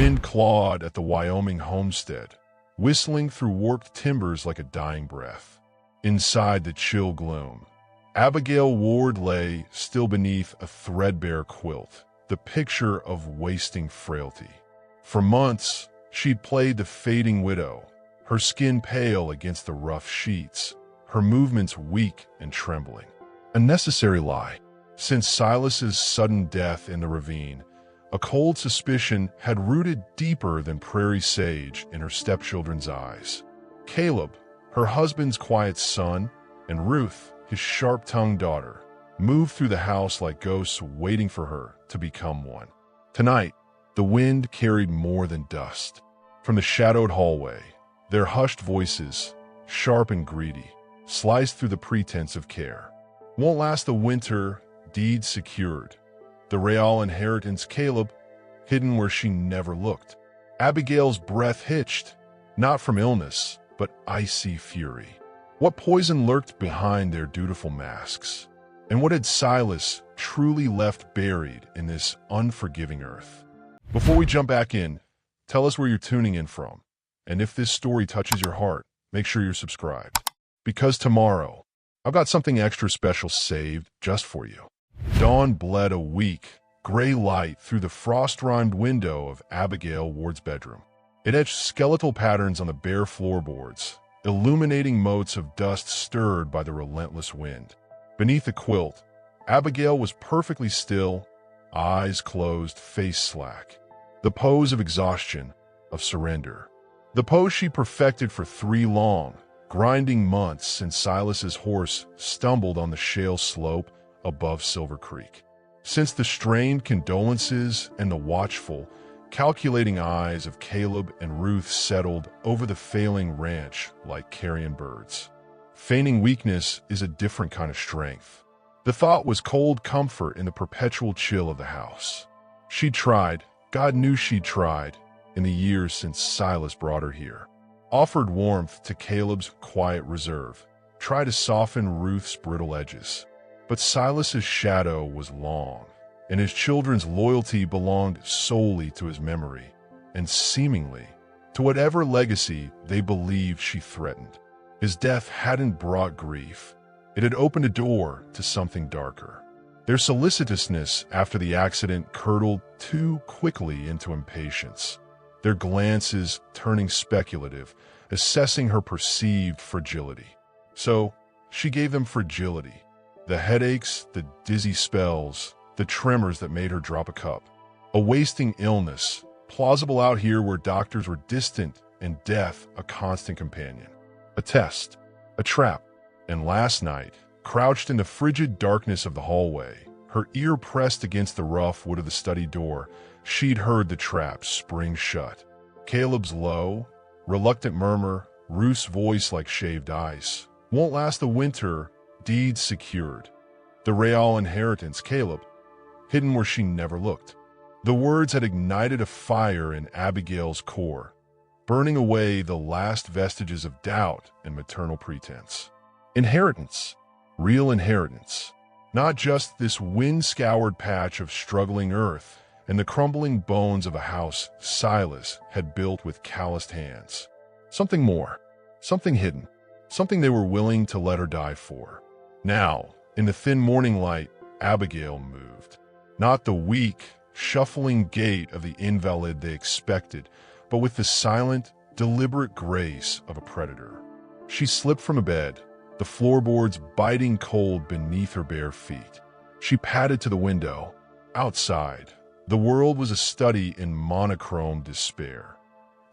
wind clawed at the Wyoming homestead, whistling through warped timbers like a dying breath. Inside the chill gloom, Abigail Ward lay still beneath a threadbare quilt, the picture of wasting frailty. For months, she'd played the fading widow, her skin pale against the rough sheets, her movements weak and trembling. A necessary lie. Since Silas's sudden death in the ravine, a cold suspicion had rooted deeper than prairie sage in her stepchildren's eyes. Caleb, her husband's quiet son, and Ruth, his sharp-tongued daughter, moved through the house like ghosts waiting for her to become one. Tonight, the wind carried more than dust. From the shadowed hallway, their hushed voices, sharp and greedy, sliced through the pretense of care. Won't last the winter, deed secured. The real inheritance, Caleb, hidden where she never looked. Abigail's breath hitched, not from illness, but icy fury. What poison lurked behind their dutiful masks? And what had Silas truly left buried in this unforgiving earth? Before we jump back in, tell us where you're tuning in from. And if this story touches your heart, make sure you're subscribed. Because tomorrow, I've got something extra special saved just for you. Dawn bled a weak, gray light through the frost-rimed window of Abigail Ward's bedroom. It etched skeletal patterns on the bare floorboards, illuminating motes of dust stirred by the relentless wind. Beneath the quilt, Abigail was perfectly still, eyes closed, face slack. The pose of exhaustion, of surrender. The pose she perfected for 3 long, grinding months since Silas's horse stumbled on the shale slope above Silver Creek. Since the strained condolences and the watchful, calculating eyes of Caleb and Ruth settled over the failing ranch like carrion birds. Feigning weakness is a different kind of strength. The thought was cold comfort in the perpetual chill of the house. She tried, God knew she tried, in the years since Silas brought her here. Offered warmth to Caleb's quiet reserve, tried to soften Ruth's brittle edges. But Silas's shadow was long, and his children's loyalty belonged solely to his memory, and seemingly to whatever legacy they believed she threatened. His death hadn't brought grief. It had opened a door to something darker. Their solicitousness after the accident curdled too quickly into impatience, their glances turning speculative, assessing her perceived fragility. So she gave them fragility. The headaches, the dizzy spells, the tremors that made her drop a cup. A wasting illness, plausible out here where doctors were distant and death a constant companion. A test, a trap. And last night, crouched in the frigid darkness of the hallway, her ear pressed against the rough wood of the study door, she'd heard the trap spring shut. Caleb's low, reluctant murmur, Ruth's voice like shaved ice. Won't last the winter, deed secured. The real inheritance, Caleb, hidden where she never looked. The words had ignited a fire in Abigail's core, burning away the last vestiges of doubt and maternal pretense. Inheritance, real inheritance, not just this wind-scoured patch of struggling earth and the crumbling bones of a house Silas had built with calloused hands. Something more, something hidden, something they were willing to let her die for. Now, in the thin morning light, Abigail moved. Not the weak, shuffling gait of the invalid they expected, but with the silent, deliberate grace of a predator. She slipped from a bed, the floorboards biting cold beneath her bare feet. She padded to the window. Outside, the world was a study in monochrome despair.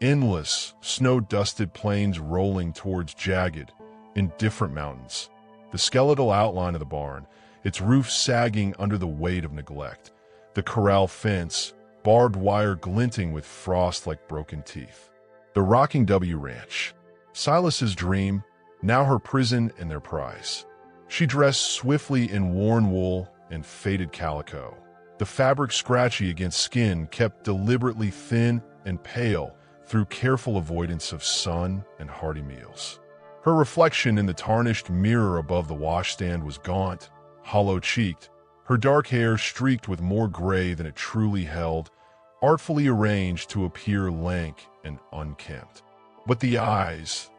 Endless, snow-dusted plains rolling towards jagged, indifferent mountains. The skeletal outline of the barn, its roof sagging under the weight of neglect. The corral fence, barbed wire glinting with frost like broken teeth. The rocking W Ranch, Silas's dream, now her prison and their prize. She dressed swiftly in worn wool and faded calico. The fabric scratchy against skin kept deliberately thin and pale through careful avoidance of sun and hearty meals. Her reflection in the tarnished mirror above the washstand was gaunt, hollow-cheeked, her dark hair streaked with more gray than it truly held, artfully arranged to appear lank and unkempt. But the eyes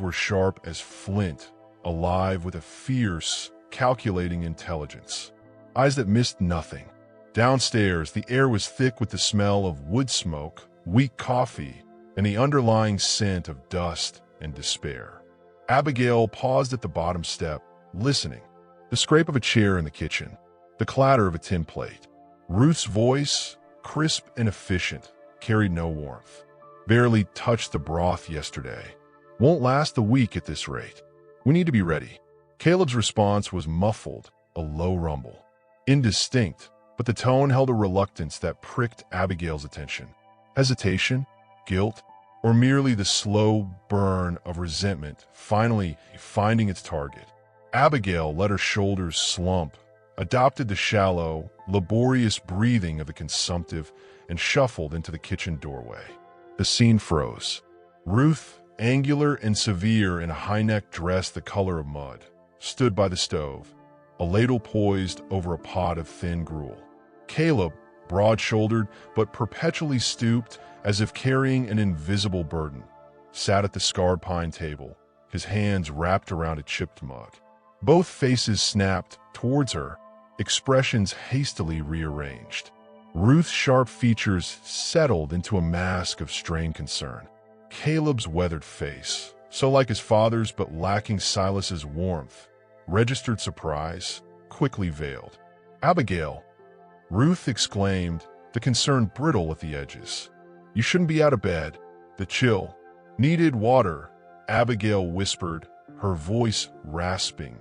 were sharp as flint, alive with a fierce, calculating intelligence. Eyes that missed nothing. Downstairs, the air was thick with the smell of wood smoke, weak coffee, and the underlying scent of dust and despair. Abigail paused at the bottom step, listening. The scrape of a chair in the kitchen, the clatter of a tin plate. Ruth's voice, crisp and efficient, carried no warmth. Barely touched the broth yesterday. Won't last a week at this rate. We need to be ready. Caleb's response was muffled, a low rumble. Indistinct, but the tone held a reluctance that pricked Abigail's attention. Hesitation, guilt, or merely the slow burn of resentment finally finding its target. Abigail let her shoulders slump, adopted the shallow, laborious breathing of the consumptive, and shuffled into the kitchen doorway. The scene froze. Ruth, angular and severe in a high-necked dress the color of mud, stood by the stove, a ladle poised over a pot of thin gruel. Caleb, broad-shouldered but perpetually stooped as if carrying an invisible burden, sat at the scarred pine table, his hands wrapped around a chipped mug. Both faces snapped towards her, expressions hastily rearranged. Ruth's sharp features settled into a mask of strained concern. Caleb's weathered face, so like his father's but lacking Silas's warmth, registered surprise, quickly veiled. "Abigail," Ruth exclaimed, the concern brittle at the edges. "You shouldn't be out of bed. The chill. Needed water," Abigail whispered, her voice rasping,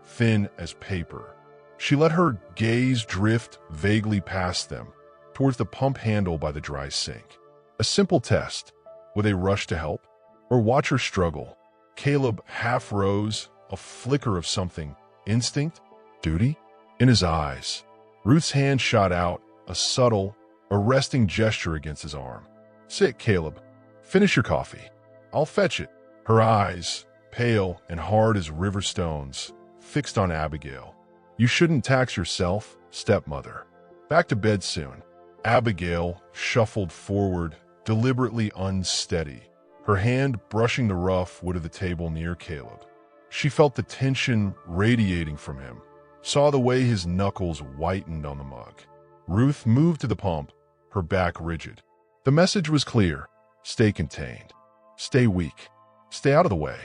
thin as paper. She let her gaze drift vaguely past them, towards the pump handle by the dry sink. A simple test. Would they rush to help? Or watch her struggle? Caleb half rose, a flicker of something. Instinct? Duty? In his eyes. Ruth's hand shot out, a subtle, arresting gesture against his arm. "Sit, Caleb. Finish your coffee. I'll fetch it." Her eyes, pale and hard as river stones, fixed on Abigail. "You shouldn't tax yourself, stepmother. Back to bed soon." Abigail shuffled forward, deliberately unsteady, her hand brushing the rough wood of the table near Caleb. She felt the tension radiating from him, saw the way his knuckles whitened on the mug. Ruth moved to the pump, her back rigid. The message was clear. Stay contained. Stay weak. Stay out of the way.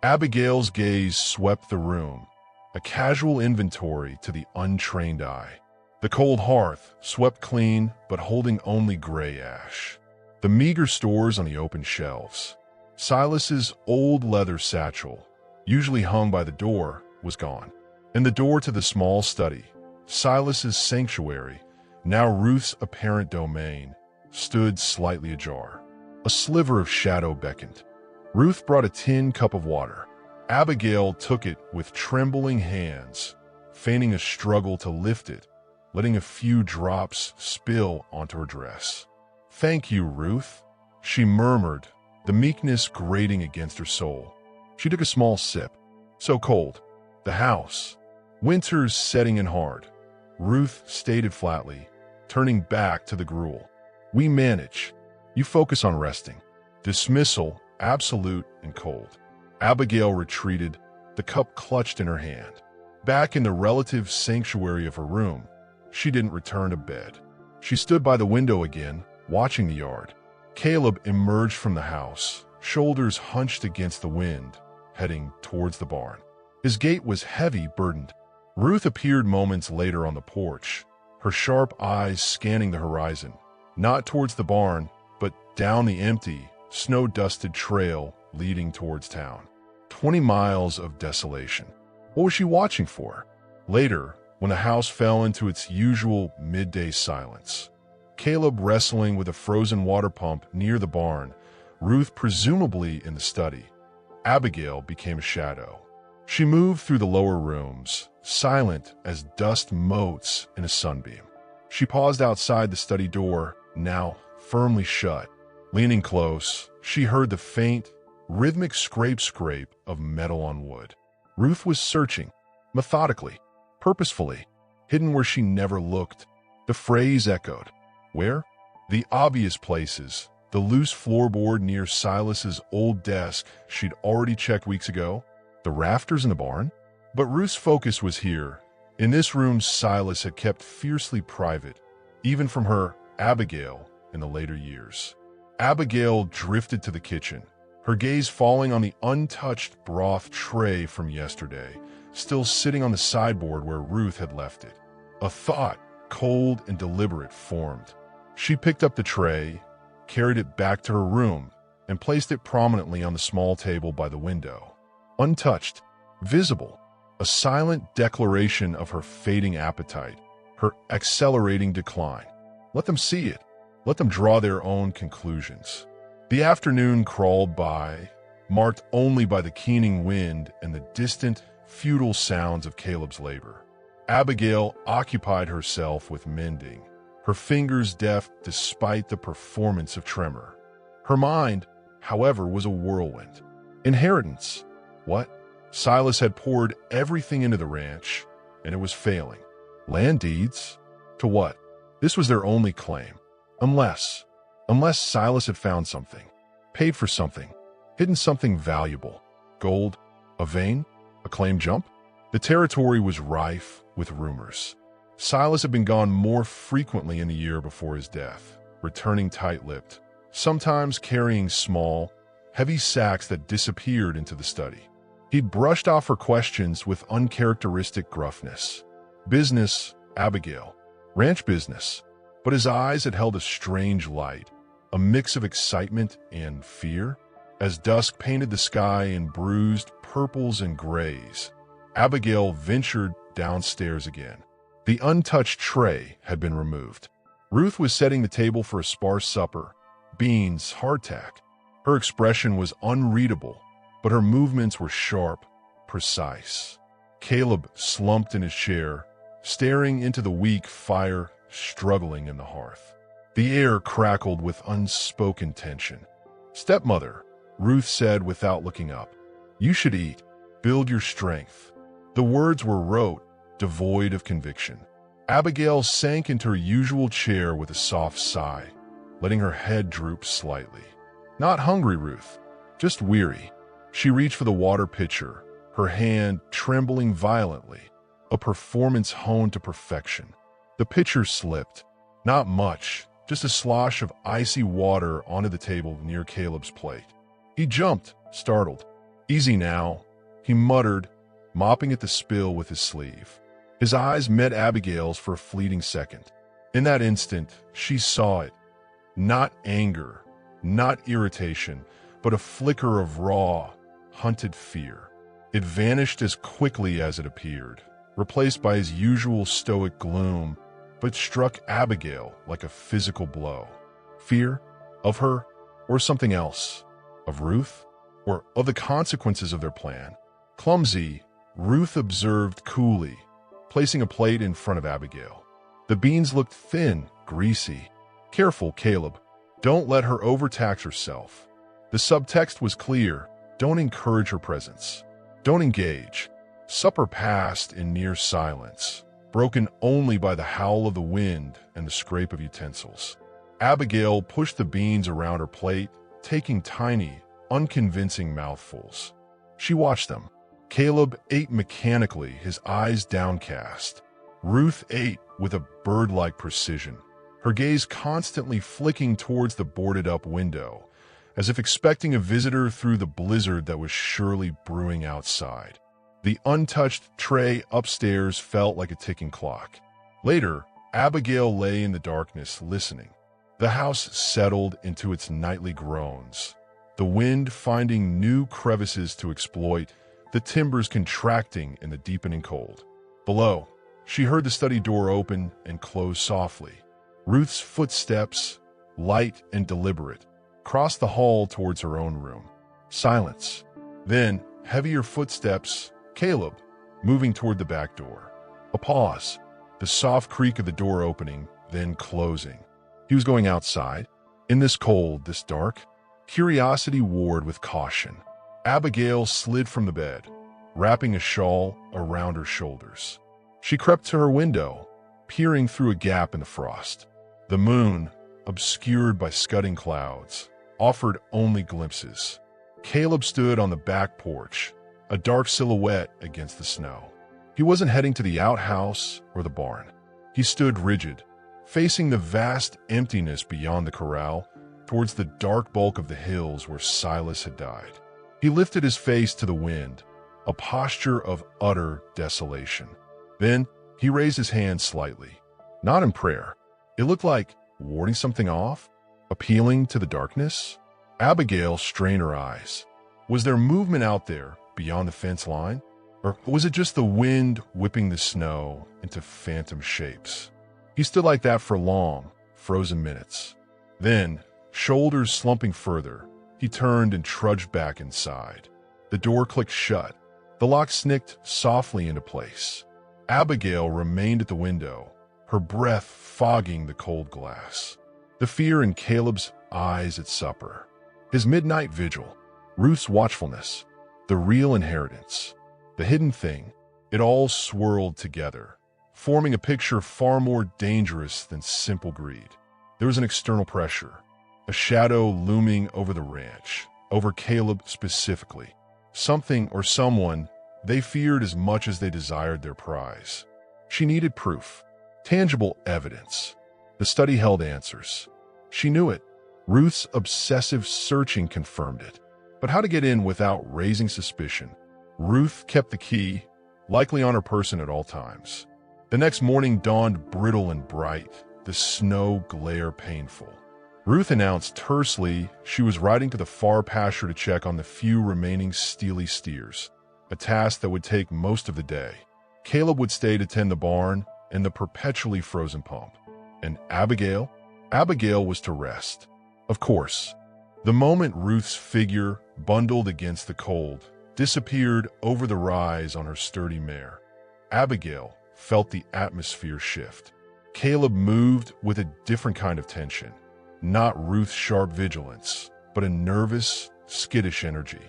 Abigail's gaze swept the room, a casual inventory to the untrained eye. The cold hearth, swept clean but holding only gray ash. The meager stores on the open shelves. Silas's old leather satchel, usually hung by the door, was gone. And the door to the small study, Silas's sanctuary, now Ruth's apparent domain, stood slightly ajar. A sliver of shadow beckoned. Ruth brought a tin cup of water. Abigail took it with trembling hands, feigning a struggle to lift it, letting a few drops spill onto her dress. "Thank you, Ruth," she murmured, the meekness grating against her soul. She took a small sip. So cold. The house. Winter's setting in hard. Ruth stated flatly, turning back to the gruel. "We manage. You focus on resting." Dismissal, absolute and cold. Abigail retreated, the cup clutched in her hand. Back in the relative sanctuary of her room, she didn't return to bed. She stood by the window again, watching the yard. Caleb emerged from the house, shoulders hunched against the wind, heading towards the barn. His gait was heavy, burdened. Ruth appeared moments later on the porch, her sharp eyes scanning the horizon, not towards the barn, but down the empty, snow-dusted trail leading towards town. 20 miles of desolation. What was she watching for? Later, when the house fell into its usual midday silence, Caleb wrestling with a frozen water pump near the barn, Ruth presumably in the study. Abigail became a shadow. She moved through the lower rooms, silent as dust motes in a sunbeam. She paused outside the study door, now firmly shut. Leaning close, she heard the faint, rhythmic scrape of metal on wood. Ruth was searching, methodically, purposefully, hidden where she never looked. The phrase echoed. Where? The obvious places, the loose floorboard near Silas's old desk she'd already checked weeks ago, the rafters in the barn. But Ruth's focus was here, in this room Silas had kept fiercely private, even from her, Abigail, in the later years. Abigail drifted to the kitchen, her gaze falling on the untouched broth tray from yesterday, still sitting on the sideboard where Ruth had left it. A thought, cold and deliberate, formed. She picked up the tray, carried it back to her room, and placed it prominently on the small table by the window. Untouched, visible, a silent declaration of her fading appetite, her accelerating decline. Let them see it. Let them draw their own conclusions. The afternoon crawled by, marked only by the keening wind and the distant, futile sounds of Caleb's labor. Abigail occupied herself with mending, her fingers deft despite the performance of tremor. Her mind, however, was a whirlwind. Inheritance. What? Silas had poured everything into the ranch, and it was failing. Land deeds? To what? This was their only claim. Unless Silas had found something, paid for something, hidden something valuable. Gold? A vein? A claim jump? The territory was rife with rumors. Silas had been gone more frequently in the year before his death, returning tight-lipped, sometimes carrying small, heavy sacks that disappeared into the study. He'd brushed off her questions with uncharacteristic gruffness. Business, Abigail. Ranch business. But his eyes had held a strange light, a mix of excitement and fear. As dusk painted the sky in bruised purples and grays, Abigail ventured downstairs again. The untouched tray had been removed. Ruth was setting the table for a sparse supper, beans, hardtack. Her expression was unreadable, but her movements were sharp, precise. Caleb slumped in his chair, staring into the weak fire struggling in the hearth. The air crackled with unspoken tension. "Stepmother," Ruth said without looking up, "you should eat. Build your strength." The words were rote, devoid of conviction. Abigail sank into her usual chair with a soft sigh, letting her head droop slightly. "Not hungry, Ruth, just weary." She reached for the water pitcher, her hand trembling violently, a performance honed to perfection. The pitcher slipped. Not much, just a slosh of icy water onto the table near Caleb's plate. He jumped, startled. "Easy now," he muttered, mopping at the spill with his sleeve. His eyes met Abigail's for a fleeting second. In that instant, she saw it. Not anger, not irritation, but a flicker of raw, hunted fear. It vanished as quickly as it appeared, replaced by his usual stoic gloom, but struck Abigail like a physical blow. Fear? Of her? Or something else? Of Ruth? Or of the consequences of their plan? Clumsy, Ruth observed coolly, placing a plate in front of Abigail. The beans looked thin, greasy. "Careful, Caleb. Don't let her overtax herself." The subtext was clear. Don't encourage her presence. Don't engage. Supper passed in near silence, broken only by the howl of the wind and the scrape of utensils. Abigail pushed the beans around her plate, taking tiny, unconvincing mouthfuls. She watched them. Caleb ate mechanically, his eyes downcast. Ruth ate with a bird-like precision, her gaze constantly flicking towards the boarded-up window, as if expecting a visitor through the blizzard that was surely brewing outside. The untouched tray upstairs felt like a ticking clock. Later, Abigail lay in the darkness, listening. The house settled into its nightly groans, the wind finding new crevices to exploit, the timbers contracting in the deepening cold. Below, she heard the study door open and close softly. Ruth's footsteps, light and deliberate, crossed the hall towards her own room. Silence. Then, heavier footsteps, Caleb, moving toward the back door. A pause, the soft creak of the door opening, then closing. He was going outside. In this cold, this dark, curiosity warred with caution. Abigail slid from the bed, wrapping a shawl around her shoulders. She crept to her window, peering through a gap in the frost. The moon, obscured by scudding clouds, offered only glimpses. Caleb stood on the back porch, a dark silhouette against the snow. He wasn't heading to the outhouse or the barn. He stood rigid, facing the vast emptiness beyond the corral, towards the dark bulk of the hills where Silas had died. He lifted his face to the wind, a posture of utter desolation. Then he raised his hand slightly, not in prayer. It looked like warding something off, appealing to the darkness. Abigail strained her eyes. Was there movement out there beyond the fence line? Or was it just the wind whipping the snow into phantom shapes? He stood like that for long, frozen minutes. Then, shoulders slumping further, he turned and trudged back inside. The door clicked shut. The lock snicked softly into place. Abigail remained at the window, her breath fogging the cold glass. The fear in Caleb's eyes at supper. His midnight vigil. Ruth's watchfulness. The real inheritance. The hidden thing. It all swirled together, forming a picture far more dangerous than simple greed. There was an external pressure, a shadow looming over the ranch, over Caleb specifically. Something or someone they feared as much as they desired their prize. She needed proof, tangible evidence. The study held answers. She knew it. Ruth's obsessive searching confirmed it. But how to get in without raising suspicion? Ruth kept the key, likely on her person at all times. The next morning dawned brittle and bright, the snow glare painful. Ruth announced tersely she was riding to the far pasture to check on the few remaining steely steers, a task that would take most of the day. Caleb would stay to tend the barn and the perpetually frozen pump. And Abigail? Abigail was to rest. Of course. The moment Ruth's figure, bundled against the cold, disappeared over the rise on her sturdy mare, Abigail felt the atmosphere shift. Caleb moved with a different kind of tension. Not Ruth's sharp vigilance, but a nervous, skittish energy.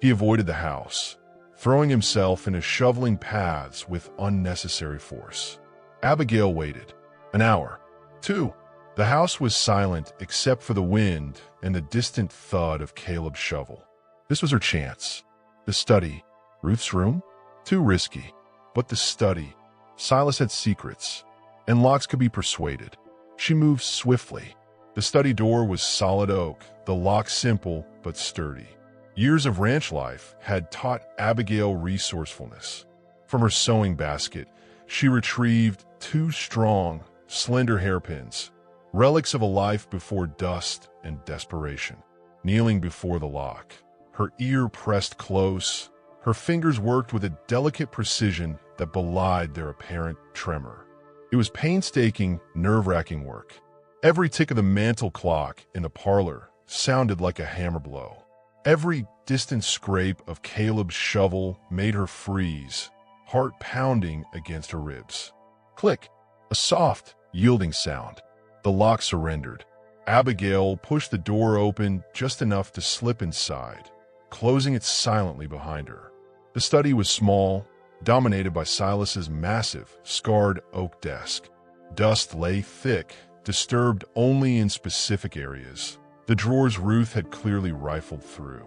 He avoided the house, throwing himself into shoveling paths with unnecessary force. Abigail waited. An hour. 2. The house was silent except for the wind and the distant thud of Caleb's shovel. This was her chance. The study. Ruth's room? Too risky. But the study. Silas had secrets, and locks could be persuaded. She moved swiftly. The study door was solid oak, the lock simple but sturdy. Years of ranch life had taught Abigail resourcefulness. From her sewing basket, she retrieved 2 strong, slender hairpins, relics of a life before dust and desperation. Kneeling before the lock, her ear pressed close, her fingers worked with a delicate precision that belied their apparent tremor. It was painstaking, nerve-wracking work. Every tick of the mantel clock in the parlor sounded like a hammer blow. Every distant scrape of Caleb's shovel made her freeze, heart pounding against her ribs. Click! A soft, yielding sound. The lock surrendered. Abigail pushed the door open just enough to slip inside, closing it silently behind her. The study was small, dominated by Silas's massive, scarred oak desk. Dust lay thick, disturbed only in specific areas. The drawers Ruth had clearly rifled through.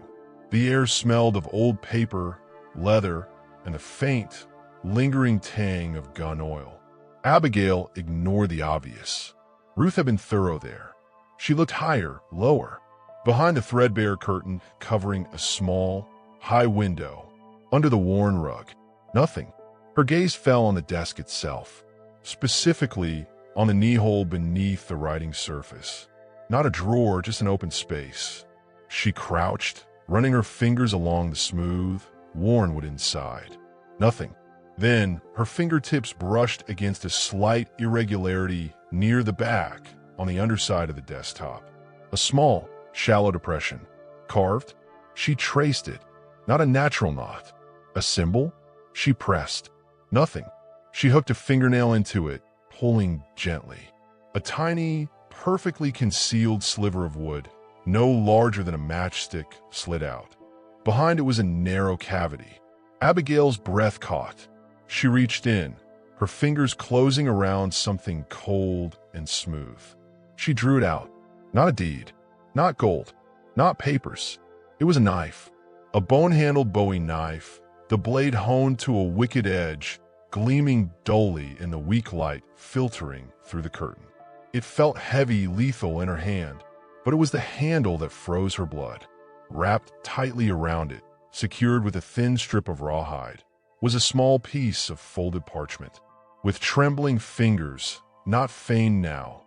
The air smelled of old paper, leather, and the faint, lingering tang of gun oil. Abigail ignored the obvious. Ruth had been thorough there. She looked higher, lower, behind the threadbare curtain covering a small, high window, under the worn rug. Nothing. Her gaze fell on the desk itself, specifically on the knee-hole beneath the writing surface. Not a drawer, just an open space. She crouched, running her fingers along the smooth, worn wood inside. Nothing. Then, her fingertips brushed against a slight irregularity near the back, on the underside of the desktop. A small, shallow depression. Carved? She traced it. Not a natural knot. A symbol? She pressed. Nothing. She hooked a fingernail into it, pulling gently. A tiny, perfectly concealed sliver of wood, no larger than a matchstick, slid out. Behind it was a narrow cavity. Abigail's breath caught. She reached in, her fingers closing around something cold and smooth. She drew it out, Not a deed, not gold, not papers. It was a knife, a bone-handled Bowie knife, the blade honed to a wicked edge, gleaming dully in the weak light filtering through the curtain. It felt heavy, lethal in her hand, but it was the handle that froze her blood. Wrapped tightly around it, secured with a thin strip of rawhide, was a small piece of folded parchment. With trembling fingers, not feigned now,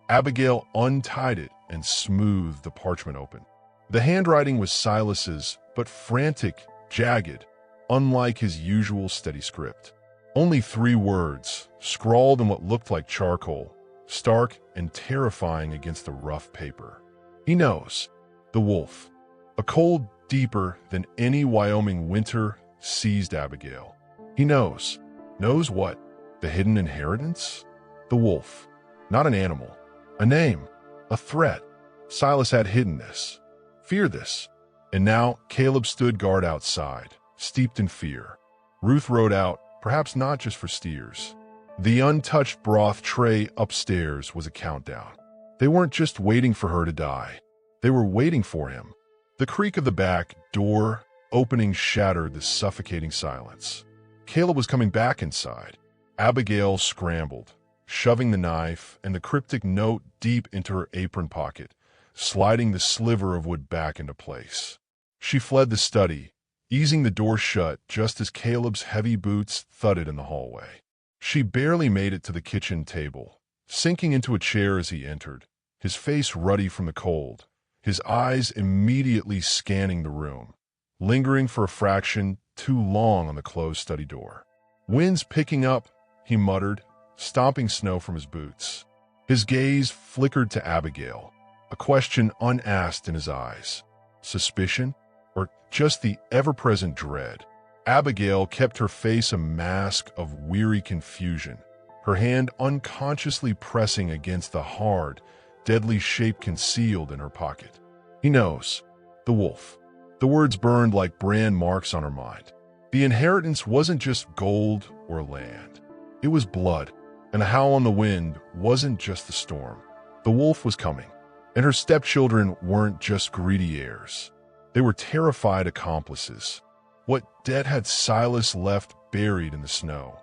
Abigail untied it and smoothed the parchment open. The handwriting was Silas's, but frantic, jagged, unlike his usual steady script. Only 3 words, scrawled in what looked like charcoal, stark and terrifying against the rough paper. He knows. The wolf. A cold deeper than any Wyoming winter seized Abigail. He knows. Knows what? The hidden inheritance? The wolf. Not an animal. A name. A threat. Silas had hidden this. Feared this. And now Caleb stood guard outside, steeped in fear. Ruth rode out, perhaps not just for steers. The untouched broth tray upstairs was a countdown. They weren't just waiting for her to die. They were waiting for him. The creak of the back door opening shattered the suffocating silence. Caleb was coming back inside. Abigail scrambled, shoving the knife and the cryptic note deep into her apron pocket, sliding the sliver of wood back into place. She fled the study, easing the door shut just as Caleb's heavy boots thudded in the hallway. She barely made it to the kitchen table, sinking into a chair as he entered, his face ruddy from the cold, his eyes immediately scanning the room, lingering for a fraction too long on the closed study door. "Wind's picking up," he muttered, stomping snow from his boots. His gaze flickered to Abigail, a question unasked in his eyes. Suspicion? Or just the ever-present dread? Abigail kept her face a mask of weary confusion, her hand unconsciously pressing against the hard, deadly shape concealed in her pocket. He knows. The wolf. The words burned like brand marks on her mind. The inheritance wasn't just gold or land. It was blood, and the howl on the wind wasn't just the storm. The wolf was coming, and her stepchildren weren't just greedy heirs. They were terrified accomplices. What debt had Silas left buried in the snow?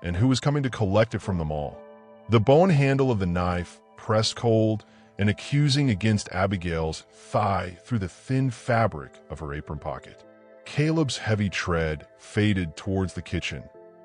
And who was coming to collect it from them all? The bone handle of the knife, pressed cold and accusing against Abigail's thigh through the thin fabric of her apron pocket. Caleb's heavy tread faded towards the kitchen,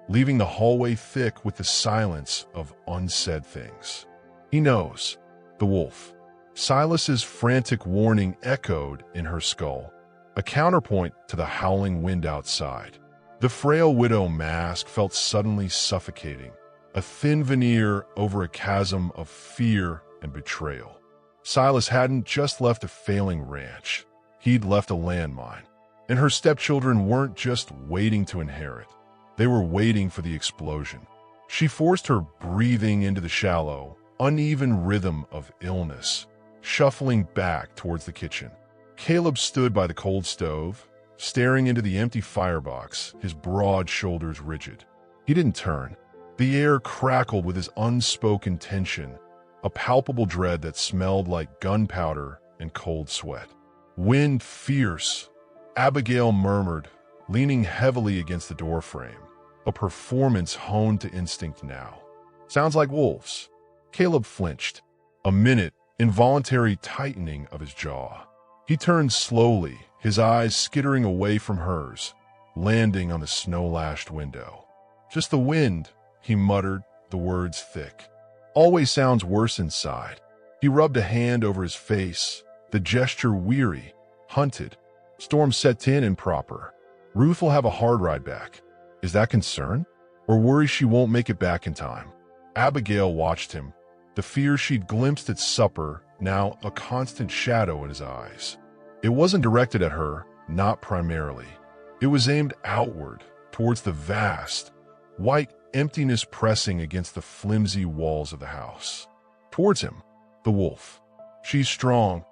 leaving the hallway thick with the silence of unsaid things. He knows. The wolf. Silas's frantic warning echoed in her skull, a counterpoint to the howling wind outside. The frail widow mask felt suddenly suffocating, a thin veneer over a chasm of fear and betrayal. Silas hadn't just left a failing ranch. He'd left a landmine. And her stepchildren weren't just waiting to inherit. They were waiting for the explosion. She forced her breathing into the shallow, uneven rhythm of illness, shuffling back towards the kitchen. Caleb stood by the cold stove, staring into the empty firebox, his broad shoulders rigid. He didn't turn. The air crackled with his unspoken tension, a palpable dread that smelled like gunpowder and cold sweat. Wind fierce, Abigail murmured, leaning heavily against the doorframe, a performance honed to instinct now. Sounds like wolves. Caleb flinched, a minute involuntary tightening of his jaw. He turned slowly, his eyes skittering away from hers, landing on the snow-lashed window. Just the wind, he muttered, the words thick. Always sounds worse inside. He rubbed a hand over his face, the gesture weary, hunted. Storm set in improper. Ruth will have a hard ride back. Is that concern? Or worry she won't make it back in time? Abigail watched him, the fear she'd glimpsed at supper now a constant shadow in his eyes. It wasn't directed at her, not primarily. It was aimed outward, towards the vast, white emptiness pressing against the flimsy walls of the house. Towards him, the wolf. She's strong,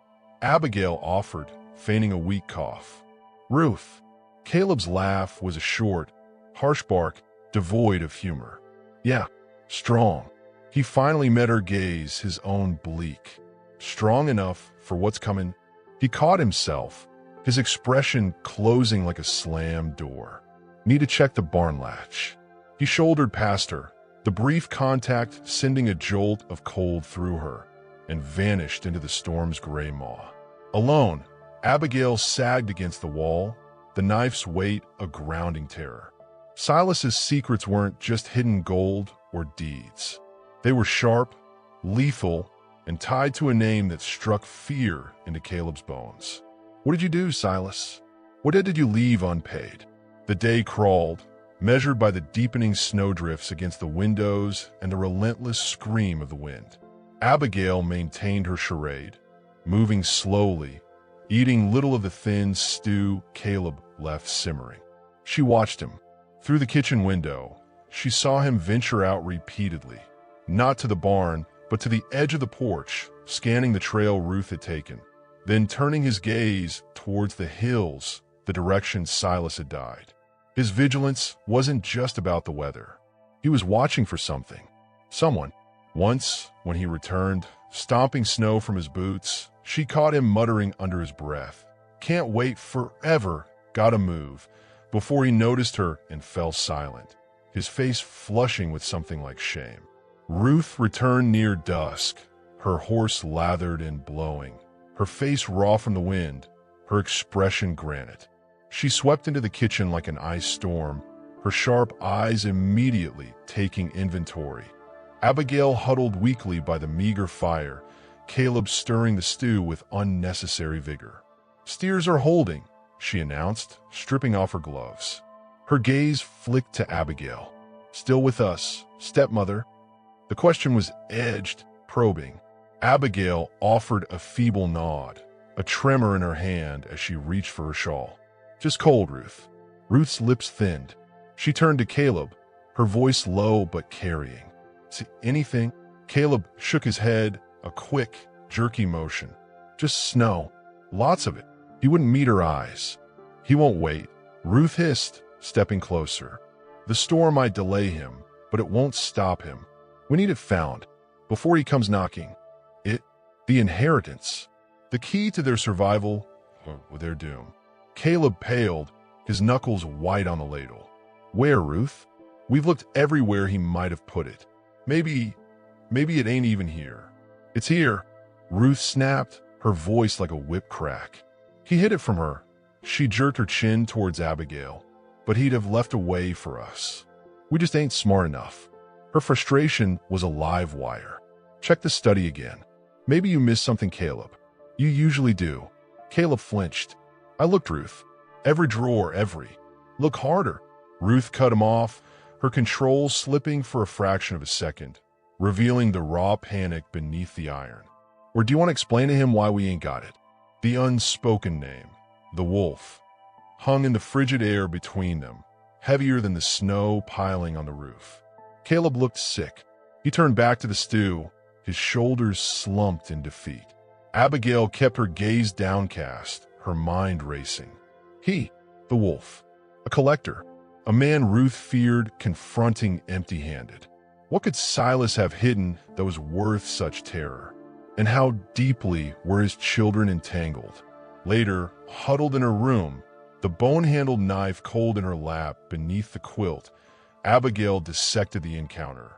Abigail offered, feigning a weak cough. Ruth. Caleb's laugh was a short, harsh bark, devoid of humor. Yeah, strong. He finally met her gaze, his own bleak. strong enough for what's coming. He caught himself, his expression closing like a slammed door. Need to check the barn latch. He shouldered past her, the brief contact sending a jolt of cold through her, and vanished into the storm's gray maw. Alone, Abigail sagged against the wall, the knife's weight a grounding terror. Silas's secrets weren't just hidden gold or deeds. They were sharp, lethal, and tied to a name that struck fear into Caleb's bones. What did you do, Silas? What did you leave unpaid? The day crawled, measured by the deepening snowdrifts against the windows and the relentless scream of the wind. Abigail maintained her charade, moving slowly, eating little of the thin stew Caleb left simmering. She watched him. Through the kitchen window, she saw him venture out repeatedly, not to the barn, but to the edge of the porch, scanning the trail Ruth had taken, then turning his gaze towards the hills, the direction Silas had died. His vigilance wasn't just about the weather. He was watching for something, someone. Once, when he returned, stomping snow from his boots, she caught him muttering under his breath, "Can't wait forever, gotta move," before he noticed her and fell silent, his face flushing with something like shame. Ruth returned near dusk, her horse lathered and blowing, her face raw from the wind, her expression granite. She swept into the kitchen like an ice storm, her sharp eyes immediately taking inventory. Abigail huddled weakly by the meager fire, Caleb stirring the stew with unnecessary vigor. "Steers are holding," she announced, stripping off her gloves. Her gaze flicked to Abigail. "Still with us, stepmother?" The question was edged, probing. Abigail offered a feeble nod, a tremor in her hand as she reached for her shawl. "Just cold, Ruth." Ruth's lips thinned. She turned to Caleb, her voice low but carrying. "See anything?" Caleb shook his head, a quick, jerky motion. "Just snow. Lots of it." He wouldn't meet her eyes. "He won't wait," Ruth hissed, stepping closer. "The storm might delay him, but it won't stop him. We need it found, before he comes knocking. The inheritance, the key to their survival, or their doom." Caleb paled, his knuckles white on the ladle. "Where, Ruth? We've looked everywhere he might have put it. Maybe it ain't even here." "It's here," Ruth snapped, her voice like a whip crack. "He hid it from her." She jerked her chin towards Abigail. "But he'd have left a way for us. We just ain't smart enough." Her frustration was a live wire. "Check the study again. Maybe you missed something, Caleb." "You usually do." Caleb flinched. "I looked, Ruth. Every drawer, every." "Look harder." Ruth cut him off, her control slipping for a fraction of a second, revealing the raw panic beneath the iron. "Or do you want to explain to him why we ain't got it?" The unspoken name, the wolf, hung in the frigid air between them, heavier than the snow piling on the roof. Caleb looked sick. He turned back to the stew, his shoulders slumped in defeat. Abigail kept her gaze downcast, her mind racing. He, the wolf, a collector, a man Ruth feared confronting empty-handed. What could Silas have hidden that was worth such terror? And how deeply were his children entangled? Later, huddled in her room, the bone-handled knife cold in her lap beneath the quilt, Abigail dissected the encounter.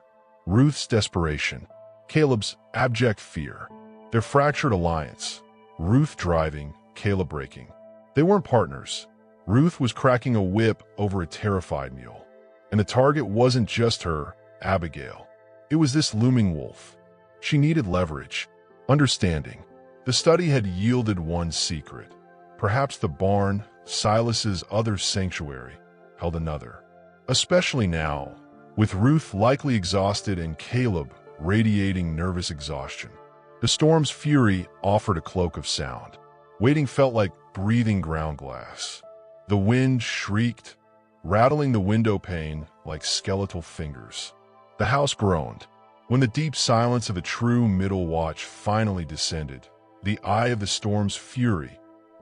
Ruth's desperation, Caleb's abject fear, their fractured alliance, Ruth driving, Caleb braking. They weren't partners. Ruth was cracking a whip over a terrified mule. And the target wasn't just her, Abigail. It was this looming wolf. She needed leverage, understanding. The study had yielded one secret. Perhaps the barn, Silas's other sanctuary, held another. Especially now, with Ruth likely exhausted and Caleb radiating nervous exhaustion. The storm's fury offered a cloak of sound. Waiting felt like breathing ground glass. The wind shrieked, rattling the window pane like skeletal fingers. The house groaned. When the deep silence of a true middle watch finally descended, the eye of the storm's fury,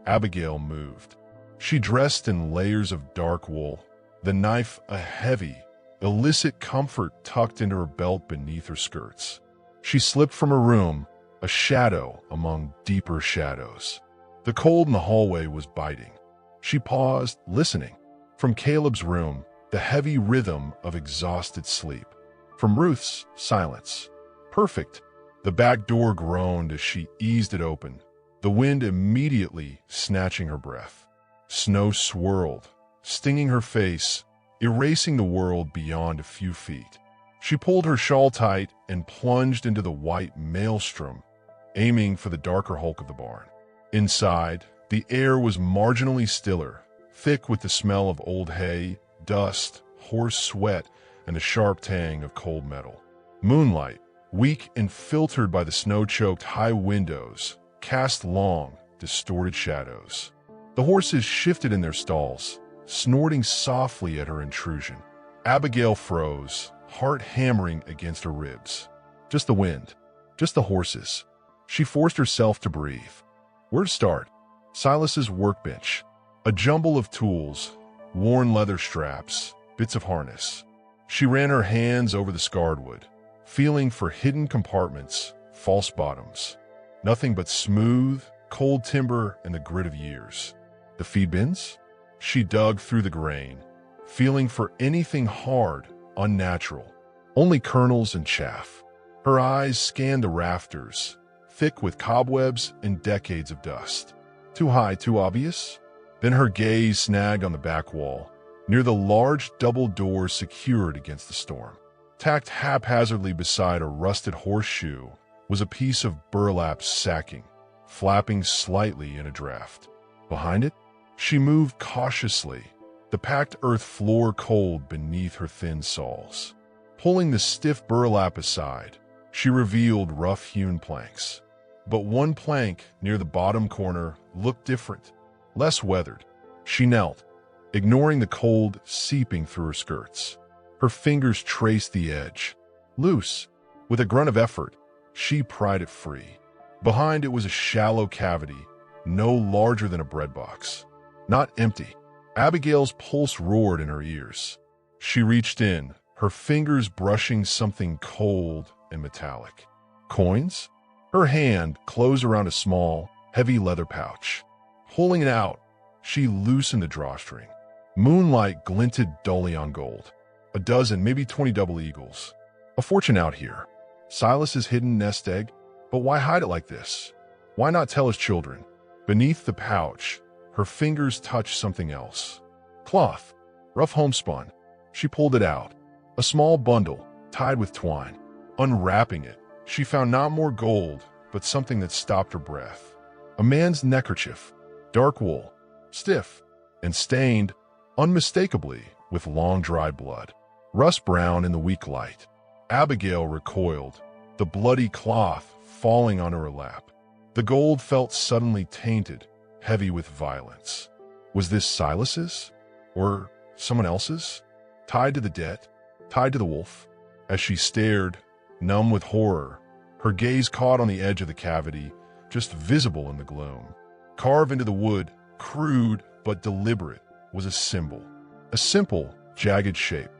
Abigail moved. She dressed in layers of dark wool, the knife a heavy, illicit comfort tucked into her belt beneath her skirts. She slipped from her room, a shadow among deeper shadows. The cold in the hallway was biting. She paused, listening. From Caleb's room, the heavy rhythm of exhausted sleep. From Ruth's, silence. Perfect. The back door groaned as she eased it open, the wind immediately snatching her breath. Snow swirled, stinging her face, erasing the world beyond a few feet. She pulled her shawl tight and plunged into the white maelstrom, aiming for the darker hulk of the barn. Inside, the air was marginally stiller, thick with the smell of old hay, dust, horse sweat, and the sharp tang of cold metal. Moonlight, weak and filtered by the snow-choked high windows, cast long, distorted shadows. The horses shifted in their stalls, snorting softly at her intrusion. Abigail froze, heart hammering against her ribs. Just the wind, just the horses. She forced herself to breathe. Where to start? Silas's workbench, a jumble of tools, worn leather straps, bits of harness. She ran her hands over the scarred wood, feeling for hidden compartments, false bottoms. Nothing but smooth, cold timber and the grit of years. The feed bins? She dug through the grain, feeling for anything hard, unnatural. Only kernels and chaff. Her eyes scanned the rafters, thick with cobwebs and decades of dust. Too high, too obvious? Then her gaze snagged on the back wall, near the large double door secured against the storm. Tacked haphazardly beside a rusted horseshoe was a piece of burlap sacking, flapping slightly in a draft. Behind it, she moved cautiously, the packed earth floor cold beneath her thin soles. Pulling the stiff burlap aside, she revealed rough-hewn planks. But one plank near the bottom corner looked different, less weathered. She knelt, ignoring the cold seeping through her skirts. Her fingers traced the edge. Loose. With a grunt of effort, she pried it free. Behind it was a shallow cavity, no larger than a bread box. Not empty. Abigail's pulse roared in her ears. She reached in, her fingers brushing something cold and metallic. Coins? Her hand closed around a small, heavy leather pouch. Pulling it out, she loosened the drawstring. Moonlight glinted dully on gold. A dozen, maybe 20 double eagles. A fortune out here. Silas's hidden nest egg? But why hide it like this? Why not tell his children? Beneath the pouch, her fingers touched something else. Cloth. Rough homespun. She pulled it out. A small bundle, tied with twine. Unwrapping it, she found not more gold, but something that stopped her breath. A man's neckerchief. Dark wool. Stiff. And stained, unmistakably, with long dried blood. Rust brown in the weak light. Abigail recoiled, the bloody cloth falling onto her lap. The gold felt suddenly tainted, heavy with violence. Was this Silas's? Or someone else's? Tied to the debt? Tied to the wolf? As she stared, numb with horror, her gaze caught on the edge of the cavity, just visible in the gloom. Carved into the wood, crude but deliberate, was a symbol. A simple, jagged shape.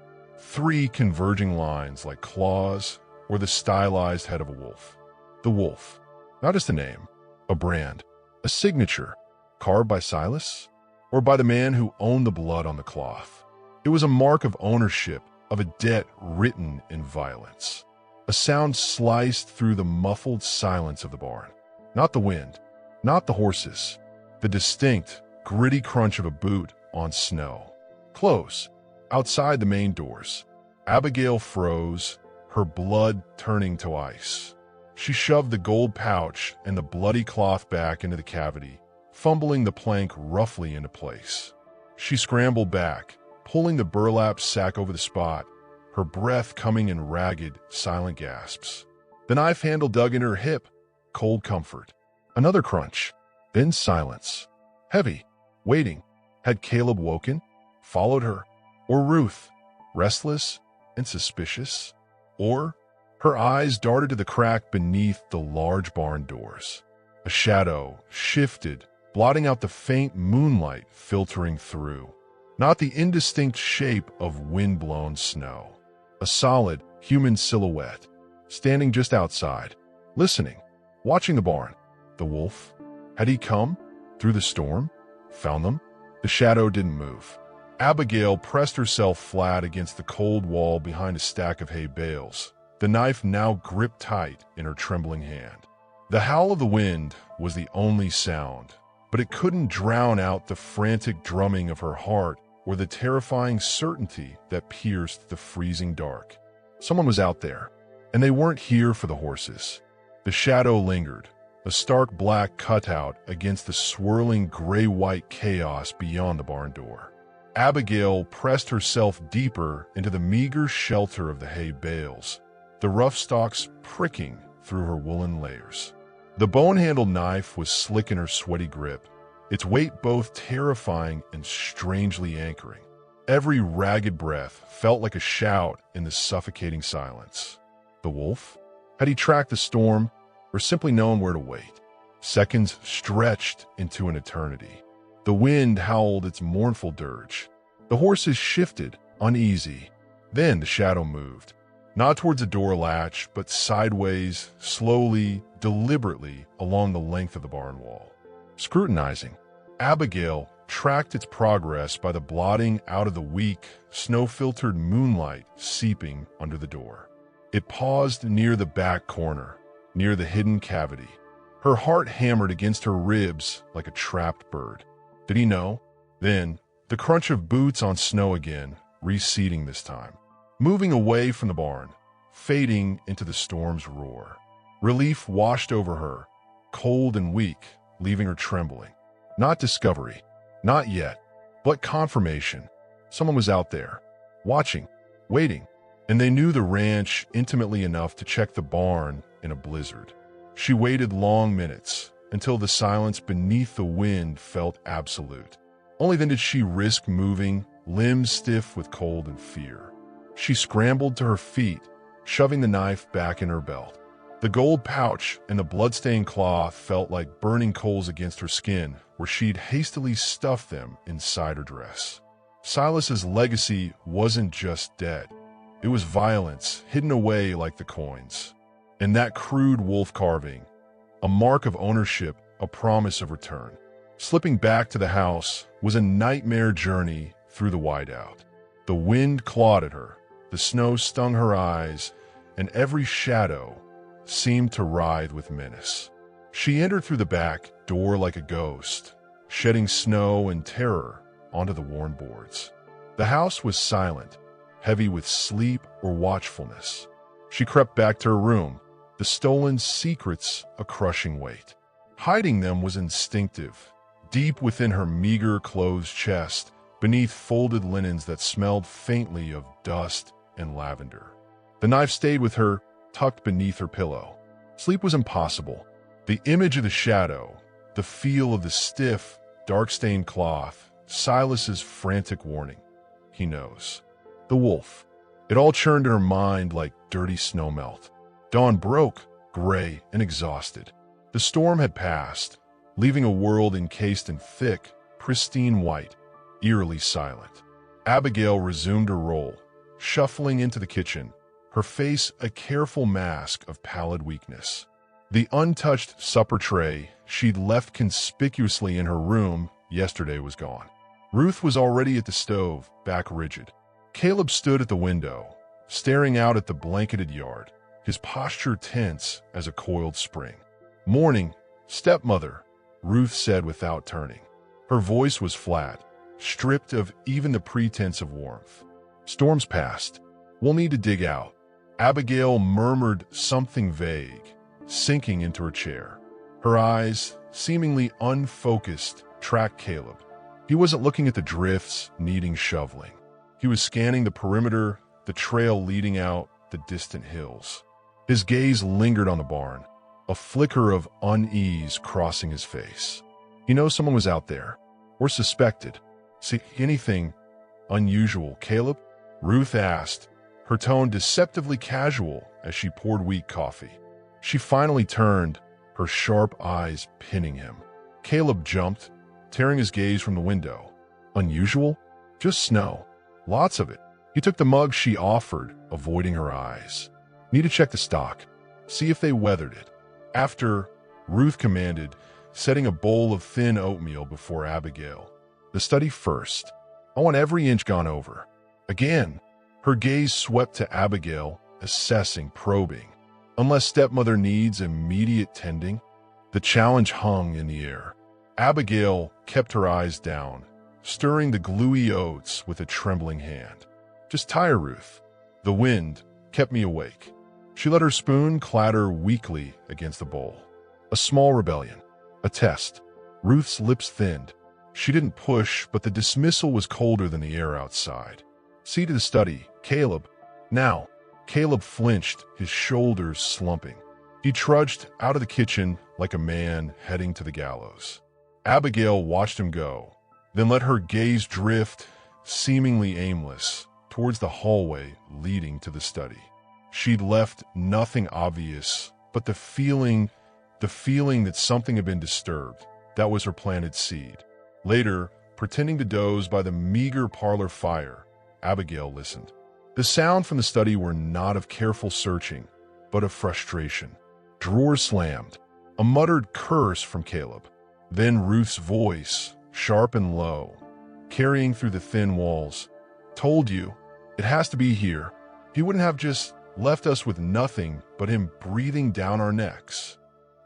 3 converging lines like claws or the stylized head of a wolf. The wolf. Not just a name, a brand, a signature. Carved by Silas? Or by the man who owned the blood on the cloth? It was a mark of ownership, of a debt written in violence. A sound sliced through the muffled silence of the barn. Not the wind, not the horses. The distinct, gritty crunch of a boot on snow. Close, outside the main doors. Abigail froze, her blood turning to ice. She shoved the gold pouch and the bloody cloth back into the cavity, fumbling the plank roughly into place. She scrambled back, pulling the burlap sack over the spot, her breath coming in ragged, silent gasps. The knife handle dug into her hip. Cold comfort. Another crunch. Then silence. Heavy. Waiting. Had Caleb woken? Followed her? Or Ruth? Restless and suspicious? Or? Her eyes darted to the crack beneath the large barn doors. A shadow shifted, blotting out the faint moonlight filtering through. Not the indistinct shape of wind-blown snow. A solid, human silhouette, standing just outside, listening. watching the barn. The wolf? Had he come? Through the storm? Found them? The shadow didn't move. Abigail pressed herself flat against the cold wall behind a stack of hay bales, the knife now gripped tight in her trembling hand. The howl of the wind was the only sound, but it couldn't drown out the frantic drumming of her heart or the terrifying certainty that pierced the freezing dark. Someone was out there, and they weren't here for the horses. The shadow lingered, a stark black cutout against the swirling gray-white chaos beyond the barn door. Abigail pressed herself deeper into the meager shelter of the hay bales, the rough stalks pricking through her woolen layers. The bone-handled knife was slick in her sweaty grip, its weight both terrifying and strangely anchoring. Every ragged breath felt like a shout in the suffocating silence. The wolf? Had he tracked the storm, or simply known where to wait? Seconds stretched into an eternity. The wind howled its mournful dirge. The horses shifted, uneasy. Then the shadow moved, not towards the door latch, but sideways, slowly, deliberately along the length of the barn wall. Scrutinizing, Abigail tracked its progress by the blotting out of the weak, snow-filtered moonlight seeping under the door. It paused near the back corner, near the hidden cavity. Her heart hammered against her ribs like a trapped bird. Did he know? Then, the crunch of boots on snow again, receding this time, moving away from the barn, fading into the storm's roar. Relief washed over her, cold and weak, leaving her trembling. Not discovery, not yet, but confirmation. Someone was out there, watching, waiting, and they knew the ranch intimately enough to check the barn in a blizzard. She waited long minutes, until the silence beneath the wind felt absolute. Only then did she risk moving, limbs stiff with cold and fear. She scrambled to her feet, shoving the knife back in her belt. The gold pouch and the blood-stained cloth felt like burning coals against her skin, where she'd hastily stuffed them inside her dress. Silas's legacy wasn't just dead. It was violence, hidden away like the coins. And that crude wolf carving, a mark of ownership, a promise of return. Slipping back to the house was a nightmare journey through the whiteout. The wind clawed at her, the snow stung her eyes, and every shadow seemed to writhe with menace. She entered through the back door like a ghost, shedding snow and terror onto the worn boards. The house was silent, heavy with sleep or watchfulness. She crept back to her room, the stolen secrets a crushing weight. Hiding them was instinctive, deep within her meager closed chest, beneath folded linens that smelled faintly of dust and lavender. The knife stayed with her, tucked beneath her pillow. Sleep was impossible. The image of the shadow, the feel of the stiff, dark-stained cloth, Silas's frantic warning. He knows. The wolf. It all churned in her mind like dirty snowmelt. Dawn broke, gray and exhausted. The storm had passed, leaving a world encased in thick, pristine white, eerily silent. Abigail resumed her role, shuffling into the kitchen, her face a careful mask of pallid weakness. The untouched supper tray she'd left conspicuously in her room yesterday was gone. Ruth was already at the stove, back rigid. Caleb stood at the window, staring out at the blanketed yard, his posture tense as a coiled spring. "Morning, stepmother," Ruth said without turning. Her voice was flat, stripped of even the pretense of warmth. "Storm's past. We'll need to dig out." Abigail murmured something vague, sinking into her chair. Her eyes, seemingly unfocused, tracked Caleb. He wasn't looking at the drifts needing shoveling. He was scanning the perimeter, the trail leading out, the distant hills. His gaze lingered on the barn, a flicker of unease crossing his face. He knows someone was out there, or suspected. "See anything unusual, Caleb?" Ruth asked, her tone deceptively casual as she poured weak coffee. She finally turned, her sharp eyes pinning him. Caleb jumped, tearing his gaze from the window. "Unusual? Just snow. Lots of it." He took the mug she offered, avoiding her eyes. "Need to check the stock. See if they weathered it." After, Ruth commanded, setting a bowl of thin oatmeal before Abigail. The study first. I want every inch gone over. Again, her gaze swept to Abigail, assessing, probing. Unless stepmother needs immediate tending, the challenge hung in the air. Abigail kept her eyes down, stirring the gluey oats with a trembling hand. Just tire, Ruth. The wind kept me awake. She let her spoon clatter weakly against the bowl. A small rebellion. A test. Ruth's lips thinned. She didn't push, but the dismissal was colder than the air outside. See to the study, Caleb. Now. Caleb flinched, his shoulders slumping. He trudged out of the kitchen like a man heading to the gallows. Abigail watched him go, then let her gaze drift, seemingly aimless, towards the hallway leading to the study. She'd left nothing obvious, but the feeling that something had been disturbed. That was her planted seed. Later, pretending to doze by the meager parlor fire, Abigail listened. The sound from the study were not of careful searching, but of frustration. Drawers slammed, a muttered curse from Caleb. Then Ruth's voice, sharp and low, carrying through the thin walls. Told you, it has to be here. He wouldn't have just left us with nothing but him breathing down our necks.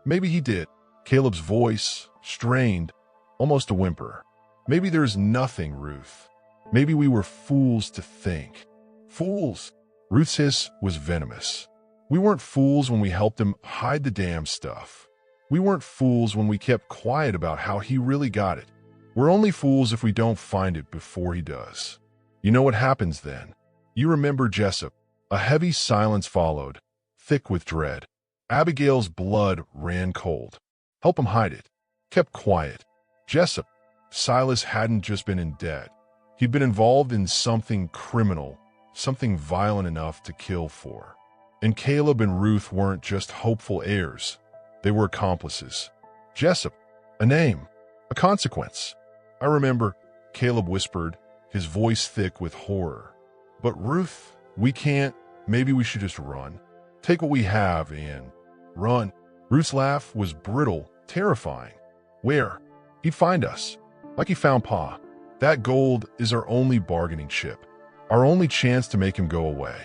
Maybe he did. Caleb's voice, strained, almost a whimper. Maybe there's nothing, Ruth. Maybe we were fools to think. Fools! Ruth's hiss was venomous. We weren't fools when we helped him hide the damn stuff. We weren't fools when we kept quiet about how he really got it. We're only fools if we don't find it before he does. You know what happens then? You remember Jessup. A heavy silence followed, thick with dread. Abigail's blood ran cold. Help him hide it. Kept quiet. Jessup. Silas hadn't just been in debt. He'd been involved in something criminal, something violent enough to kill for. And Caleb and Ruth weren't just hopeful heirs. They were accomplices. Jessup. A name. A consequence. I remember, Caleb whispered, his voice thick with horror. But Ruth, we can't. Maybe we should just run. Take what we have and run. Ruth's laugh was brittle, terrifying. Where? He'd find us. Like he found Pa. That gold is our only bargaining chip. Our only chance to make him go away.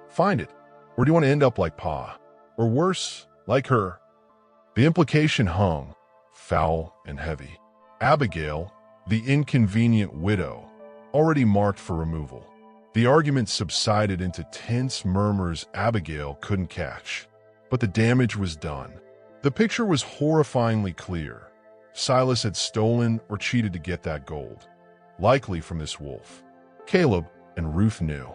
Find it. Or do you want to end up like Pa? Or worse, like her? The implication hung, foul and heavy. Abigail, the inconvenient widow, already marked for removal. The argument subsided into tense murmurs Abigail couldn't catch. But the damage was done. The picture was horrifyingly clear. Silas had stolen or cheated to get that gold, likely from this wolf. Caleb and Ruth knew.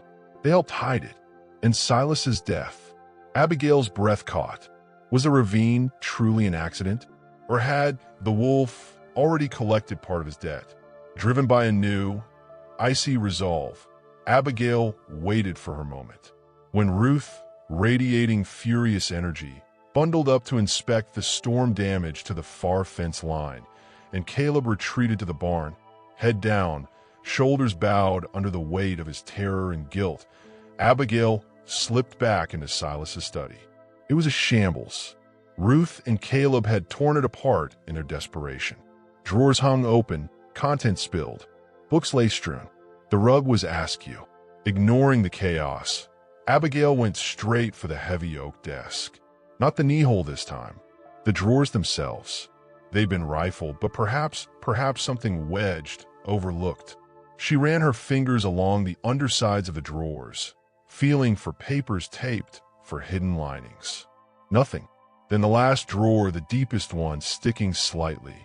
They helped hide it. And Silas's death, Abigail's breath caught. Was the ravine truly an accident? Or had the wolf already collected part of his debt? Driven by a new, icy resolve, Abigail waited for her moment. When Ruth, radiating furious energy, bundled up to inspect the storm damage to the far fence line, and Caleb retreated to the barn, head down, shoulders bowed under the weight of his terror and guilt, Abigail slipped back into Silas's study. It was a shambles. Ruth and Caleb had torn it apart in their desperation. Drawers hung open, contents spilled, books lay strewn. The rug was askew. Ignoring the chaos, Abigail went straight for the heavy oak desk. Not the knee hole this time. The drawers themselves. They'd been rifled, but perhaps something wedged, overlooked. She ran her fingers along the undersides of the drawers, feeling for papers taped, for hidden linings. Nothing. Then the last drawer, the deepest one, sticking slightly.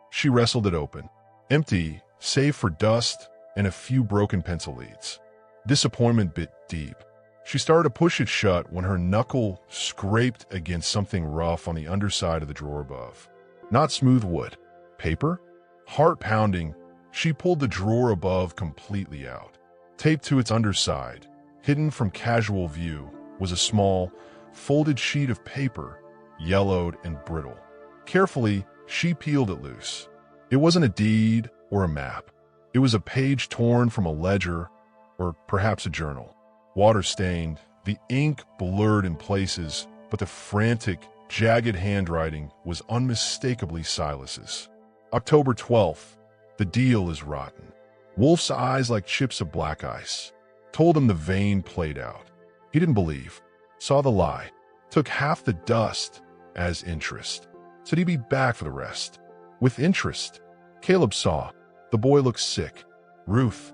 She wrestled it open. Empty, save for dust and a few broken pencil leads. Disappointment bit deep. She started to push it shut when her knuckle scraped against something rough on the underside of the drawer above. Not smooth wood. Paper? Heart pounding, she pulled the drawer above completely out. Taped to its underside, hidden from casual view, was a small, folded sheet of paper, yellowed and brittle. Carefully, she peeled it loose. It wasn't a deed or a map. It was a page torn from a ledger, or perhaps a journal. Water-stained, the ink blurred in places, but the frantic jagged handwriting was unmistakably Silas's. October 12th. The deal is rotten. Wolf's eyes like chips of black ice. Told him the vein played out. He didn't believe. Saw the lie. Took half the dust as interest. Said he'd be back for the rest. With interest. Caleb saw. The boy looked sick. Ruth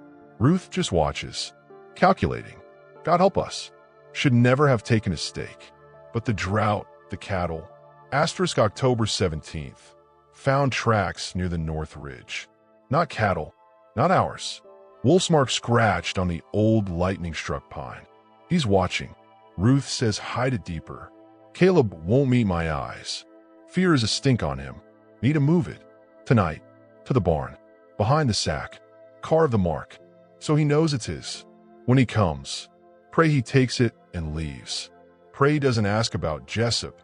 just watches. Calculating. God help us. Should never have taken a stake. But the drought, the cattle. October 17th. Found tracks near the North Ridge. Not cattle. Not ours. Wolf's mark scratched on the old lightning-struck pine. He's watching. Ruth says hide it deeper. Caleb won't meet my eyes. Fear is a stink on him. Need to move it. Tonight. To the barn. Behind the sack. Carve the mark. So he knows it's his. When he comes, pray he takes it and leaves. Pray he doesn't ask about Jessup.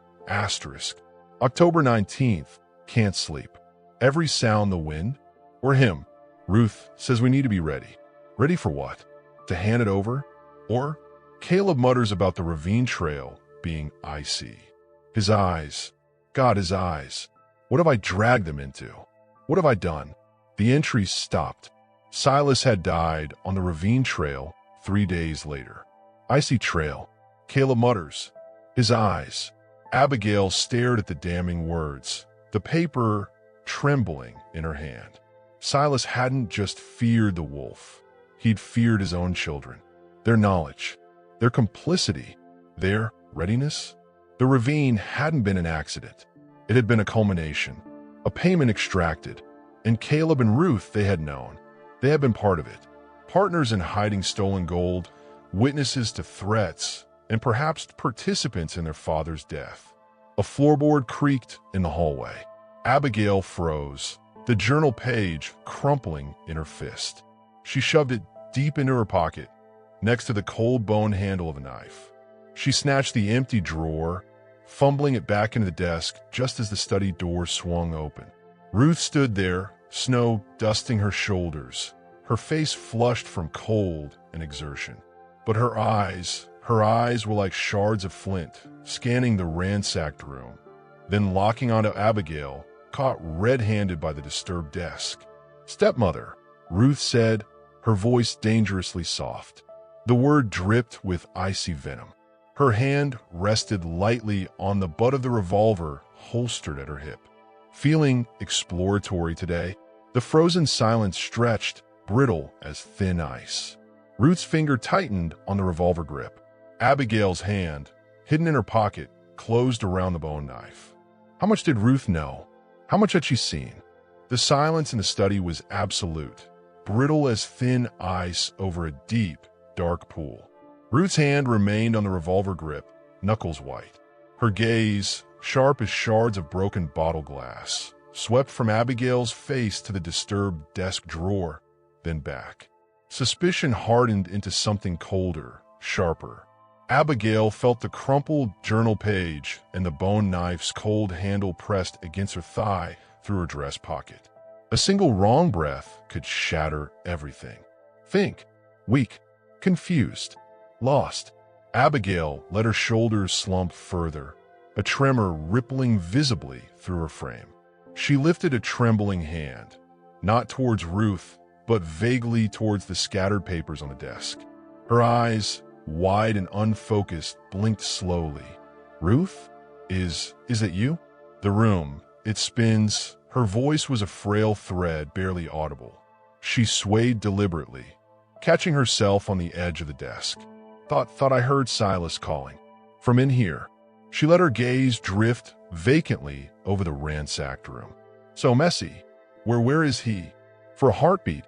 October 19th. Can't sleep. Every sound the wind? Or him? Ruth says we need to be ready. Ready for what? To hand it over? Or? Caleb mutters about the ravine trail being icy. His eyes. God, his eyes. What have I dragged them into? What have I done? The entries stopped. Silas had died on the ravine trail 3 days later. Icy trail. Caleb mutters. His eyes. Abigail stared at the damning words, the paper trembling in her hand. Silas hadn't just feared the wolf. He'd feared his own children. Their knowledge. Their complicity. Their readiness. The ravine hadn't been an accident. It had been a culmination. A payment extracted. And Caleb and Ruth, they had known. They had been part of it. Partners in hiding stolen gold, witnesses to threats, and perhaps participants in their father's death. A floorboard creaked in the hallway. Abigail froze, the journal page crumpling in her fist. She shoved it deep into her pocket, next to the cold bone handle of a knife. She snatched the empty drawer, fumbling it back into the desk just as the study door swung open. Ruth stood there, snow dusting her shoulders, her face flushed from cold and exertion. But her eyes were like shards of flint, scanning the ransacked room, then locking onto Abigail, caught red-handed by the disturbed desk. "Stepmother," Ruth said, her voice dangerously soft. The word dripped with icy venom. Her hand rested lightly on the butt of the revolver holstered at her hip. Feeling exploratory today, the frozen silence stretched, brittle as thin ice. Ruth's finger tightened on the revolver grip. Abigail's hand, hidden in her pocket, closed around the bone knife. How much did Ruth know? How much had she seen? The silence in the study was absolute, brittle as thin ice over a deep, dark pool. Ruth's hand remained on the revolver grip, knuckles white. Her gaze, sharp as shards of broken bottle glass, swept from Abigail's face to the disturbed desk drawer, then back. Suspicion hardened into something colder, sharper. Abigail felt the crumpled journal page and the bone knife's cold handle pressed against her thigh through her dress pocket. A single wrong breath could shatter everything. Think. Weak. Confused. Lost. Abigail let her shoulders slump further, a tremor rippling visibly through her frame. She lifted a trembling hand, not towards Ruth, but vaguely towards the scattered papers on the desk. Her eyes, wide and unfocused, blinked slowly. "Ruth? Is it you?" The room, it spins. Her voice was a frail thread, barely audible. She swayed deliberately, catching herself on the edge of the desk. Thought I heard Silas calling. From in here. She let her gaze drift vacantly over the ransacked room. So messy. Where is he? For a heartbeat,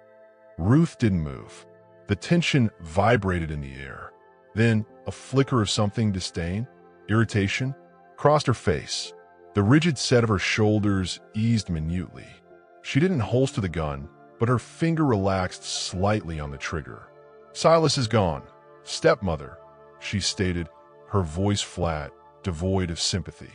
Ruth didn't move. The tension vibrated in the air. Then a flicker of something disdain, irritation, crossed her face. The rigid set of her shoulders eased minutely. She didn't holster the gun, but her finger relaxed slightly on the trigger. "Silas is gone. Stepmother," she stated, her voice flat, devoid of sympathy.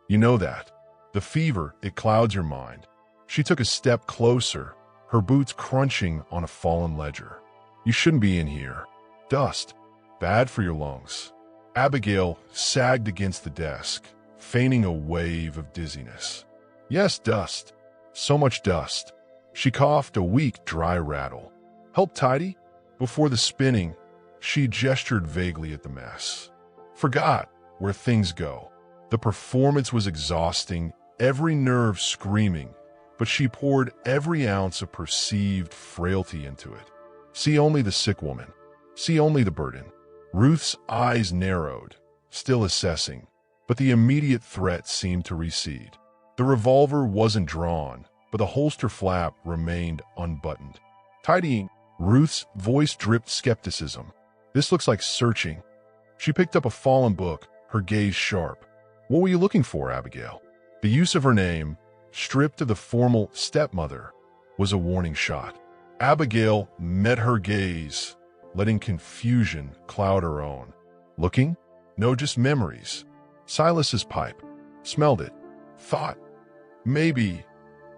"You know that. The fever, it clouds your mind." She took a step closer, her boots crunching on a fallen ledger. "You shouldn't be in here. Dust. Bad for your lungs." Abigail sagged against the desk, feigning a wave of dizziness. Yes, dust. So much dust. She coughed a weak, dry rattle. Help tidy? Before the spinning, she gestured vaguely at the mess. Forgot where things go. The performance was exhausting, every nerve screaming, but she poured every ounce of perceived frailty into it. See only the sick woman. See only the burden. Ruth's eyes narrowed, still assessing, but the immediate threat seemed to recede. The revolver wasn't drawn, but the holster flap remained unbuttoned. Tidying, Ruth's voice dripped skepticism. This looks like searching. She picked up a fallen book, her gaze sharp. What were you looking for, Abigail? The use of her name, stripped of the formal stepmother, was a warning shot. Abigail met her gaze, letting confusion cloud her own. Looking? No, just memories. Silas's pipe. Smelled it. Thought. Maybe.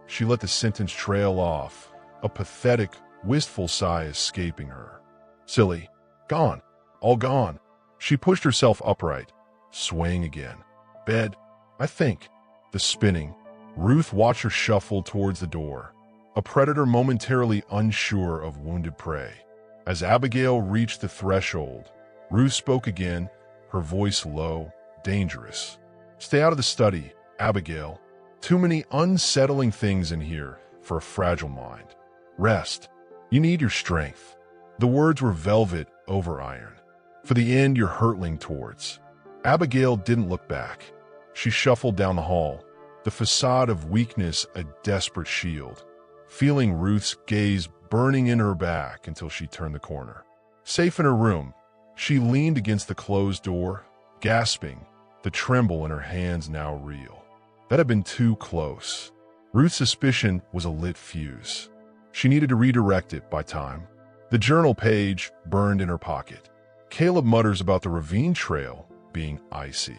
She let the sentence trail off, a pathetic, wistful sigh escaping her. Silly. Gone. All gone. She pushed herself upright, swaying again. Bed. I think. The spinning. Ruth watched her shuffle towards the door, a predator momentarily unsure of wounded prey. As Abigail reached the threshold, Ruth spoke again, her voice low, dangerous. Stay out of the study, Abigail. Too many unsettling things in here for a fragile mind. Rest. You need your strength. The words were velvet over iron. For the end you're hurtling towards. Abigail didn't look back. She shuffled down the hall, the facade of weakness a desperate shield, feeling Ruth's gaze burning in her back until she turned the corner. Safe in her room, she leaned against the closed door, gasping, the tremble in her hands now real. That had been too close. Ruth's suspicion was a lit fuse. She needed to redirect it by time. The journal page burned in her pocket. Caleb mutters about the ravine trail being icy.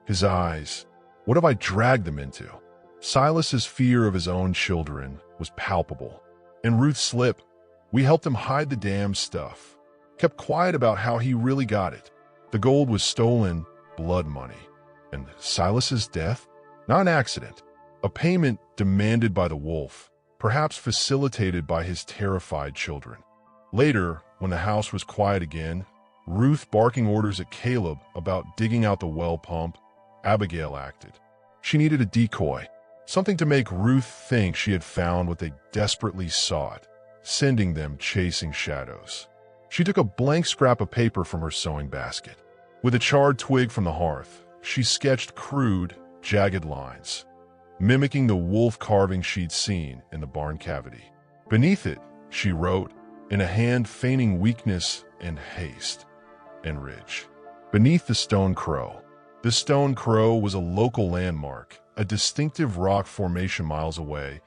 His eyes, what have I dragged them into? Silas's fear of his own children was palpable. And Ruth's slip, we helped him hide the damn stuff. Kept quiet about how he really got it. The gold was stolen blood money. And Silas's death? Not an accident. A payment demanded by the wolf, perhaps facilitated by his terrified children. Later, when the house was quiet again, Ruth barking orders at Caleb about digging out the well pump, Abigail acted. She needed a decoy, something to make Ruth think she had found what they desperately sought, sending them chasing shadows. She took a blank scrap of paper from her sewing basket. With a charred twig from the hearth, she sketched crude, jagged lines, mimicking the wolf carving she'd seen in the barn cavity. Beneath it, she wrote, in a hand feigning weakness and haste, and ridge. Beneath the Stone Crow. The Stone Crow was a local landmark, a distinctive rock formation miles away,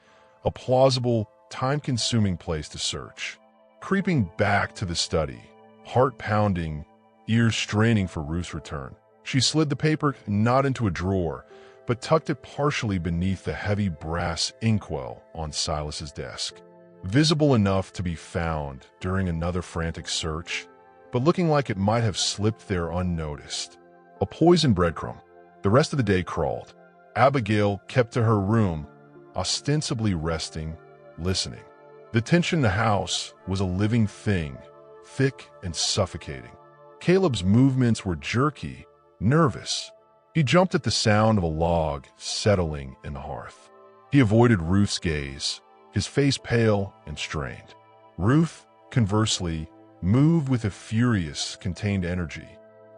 a plausible, time-consuming place to search. Creeping back to the study, heart pounding, ears straining for Ruth's return, she slid the paper not into a drawer, but tucked it partially beneath the heavy brass inkwell on Silas's desk. Visible enough to be found during another frantic search, but looking like it might have slipped there unnoticed. A poisoned breadcrumb. The rest of the day crawled. Abigail kept to her room, ostensibly resting, listening. The tension in the house was a living thing, thick and suffocating. Caleb's movements were jerky, nervous. He jumped at the sound of a log settling in the hearth. He avoided Ruth's gaze, his face pale and strained. Ruth, conversely, moved with a furious, contained energy.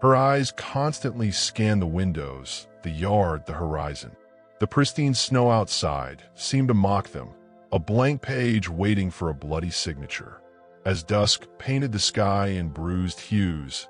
Her eyes constantly scanned the windows, the yard, the horizon. The pristine snow outside seemed to mock them, a blank page waiting for a bloody signature. As dusk painted the sky in bruised hues,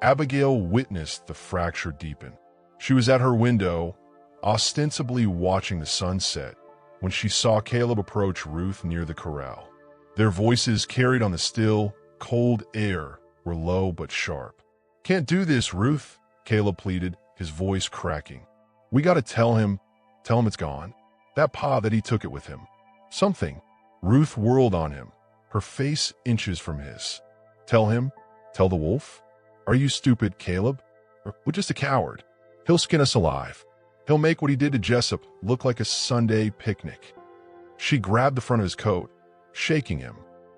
Abigail witnessed the fracture deepen. She was at her window, ostensibly watching the sunset, when she saw Caleb approach Ruth near the corral. Their voices, carried on the still, cold air, were low but sharp. "Can't do this, Ruth," Caleb pleaded, his voice cracking. "We gotta tell him it's gone. That pa that he took it with him. Something." Ruth whirled on him, her face inches from his. "Tell him? Tell the wolf? Are you stupid, Caleb? We're just a coward. He'll skin us alive. He'll make what he did to Jessup look like a Sunday picnic. She grabbed the front of his coat, shaking him.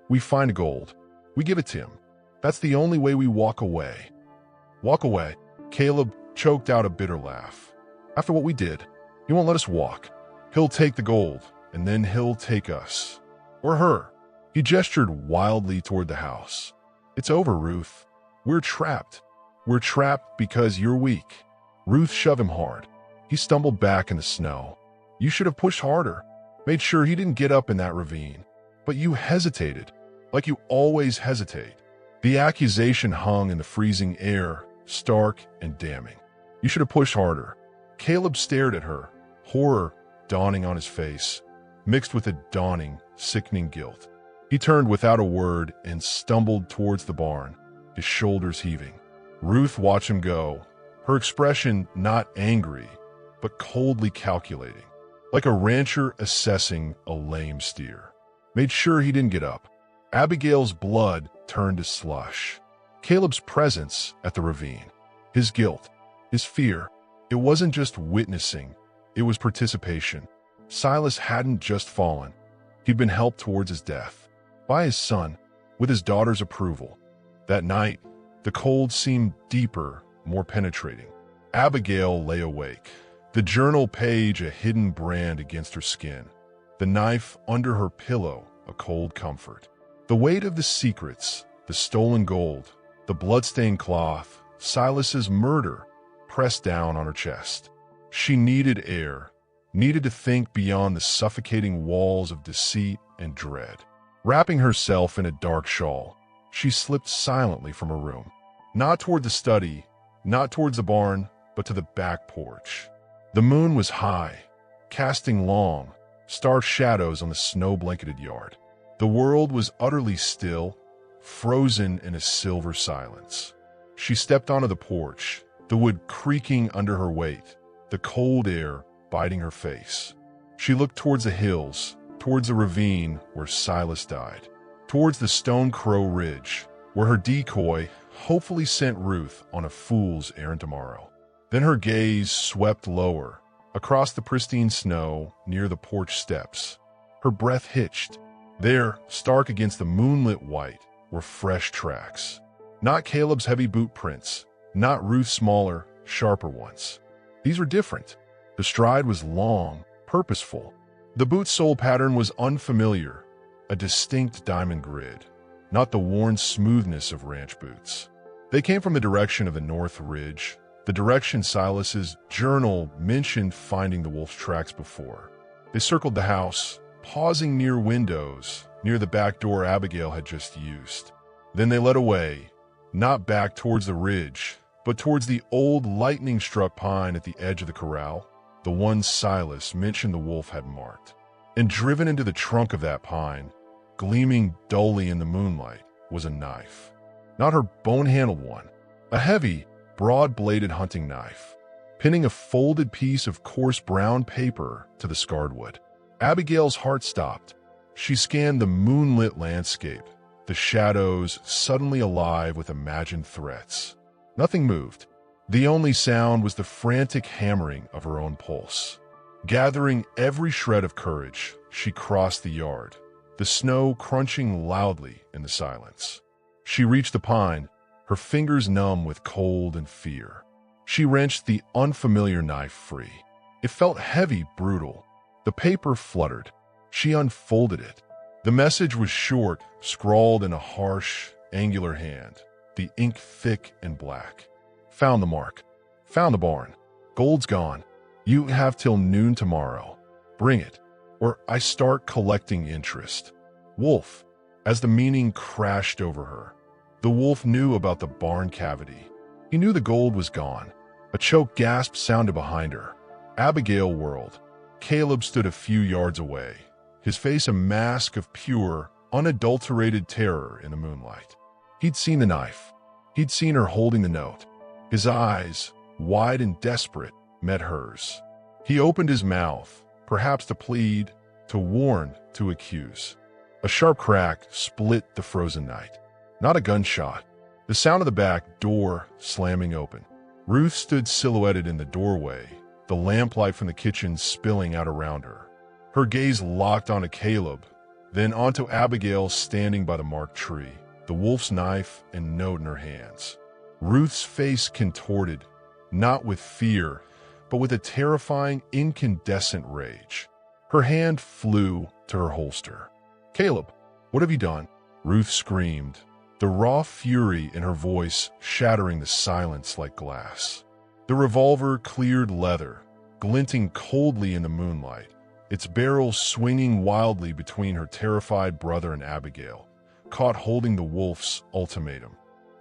We find gold. We give it to him. That's the only way we walk away. Walk away. Caleb choked out a bitter laugh. After what we did, he won't let us walk. He'll take the gold, and then he'll take us. Or her. He gestured wildly toward the house. It's over, Ruth. We're trapped. We're trapped because you're weak. Ruth shoved him hard. He stumbled back in the snow. You should have pushed harder. Made sure he didn't get up in that ravine. But you hesitated, like you always hesitate. The accusation hung in the freezing air, stark and damning. You should have pushed harder. Caleb stared at her, horror dawning on his face, mixed with a dawning, sickening guilt. He turned without a word and stumbled towards the barn, his shoulders heaving. Ruth watched him go, her expression not angry, but coldly calculating, like a rancher assessing a lame steer. Made sure he didn't get up. Abigail's blood turned to slush. Caleb's presence at the ravine, his guilt, his fear, it wasn't just witnessing, it was participation. Silas hadn't just fallen. He'd been helped towards his death. By his son, with his daughter's approval. That night, the cold seemed deeper, more penetrating. Abigail lay awake, the journal page a hidden brand against her skin, the knife under her pillow a cold comfort. The weight of the secrets, the stolen gold, the bloodstained cloth, Silas's murder pressed down on her chest. She needed air, needed to think beyond the suffocating walls of deceit and dread. Wrapping herself in a dark shawl, she slipped silently from her room. Not toward the study, not towards the barn, but to the back porch. The moon was high, casting long, stark shadows on the snow-blanketed yard. The world was utterly still, frozen in a silver silence. She stepped onto the porch, the wood creaking under her weight, the cold air biting her face. She looked towards the hills, towards the ravine where Silas died, towards the Stone Crow Ridge, where her decoy hopefully sent Ruth on a fool's errand tomorrow. Then her gaze swept lower, across the pristine snow near the porch steps. Her breath hitched. There, stark against the moonlit white, were fresh tracks. Not Caleb's heavy boot prints, not Ruth's smaller, sharper ones. These were different. The stride was long, purposeful. The boot sole pattern was unfamiliar, a distinct diamond grid, not the worn smoothness of ranch boots. They came from the direction of the North Ridge, the direction Silas's journal mentioned finding the wolf's tracks before. They circled the house, pausing near windows, near the back door Abigail had just used. Then they led away, not back towards the ridge, but towards the old lightning-struck pine at the edge of the corral, the one Silas mentioned the wolf had marked. And driven into the trunk of that pine, gleaming dully in the moonlight, was a knife. Not her bone-handled one, a heavy, broad-bladed hunting knife, pinning a folded piece of coarse brown paper to the scarred wood. Abigail's heart stopped. She scanned the moonlit landscape, the shadows suddenly alive with imagined threats. Nothing moved. The only sound was the frantic hammering of her own pulse. Gathering every shred of courage, she crossed the yard, the snow crunching loudly in the silence. She reached the pine, her fingers numb with cold and fear. She wrenched the unfamiliar knife free. It felt heavy, brutal. The paper fluttered. She unfolded it. The message was short, scrawled in a harsh, angular hand, the ink thick and black. Found the mark. Found the barn. Gold's gone. You have till noon tomorrow. Bring it, or I start collecting interest. Wolf. As the meaning crashed over her, the wolf knew about the barn cavity. He knew the gold was gone. A choked gasp sounded behind her. Abigail whirled. Caleb stood a few yards away, his face a mask of pure, unadulterated terror in the moonlight. He'd seen the knife. He'd seen her holding the note. His eyes, wide and desperate, met hers. He opened his mouth, perhaps to plead, to warn, to accuse. A sharp crack split the frozen night. Not a gunshot. The sound of the back door slamming open. Ruth stood silhouetted in the doorway, the lamplight from the kitchen spilling out around her. Her gaze locked onto Caleb, then onto Abigail standing by the marked tree, the wolf's knife and note in her hands. Ruth's face contorted, not with fear, but with a terrifying, incandescent rage. Her hand flew to her holster. "Caleb, what have you done?" Ruth screamed, the raw fury in her voice shattering the silence like glass. The revolver cleared leather, glinting coldly in the moonlight, its barrel swinging wildly between her terrified brother and Abigail, caught holding the wolf's ultimatum.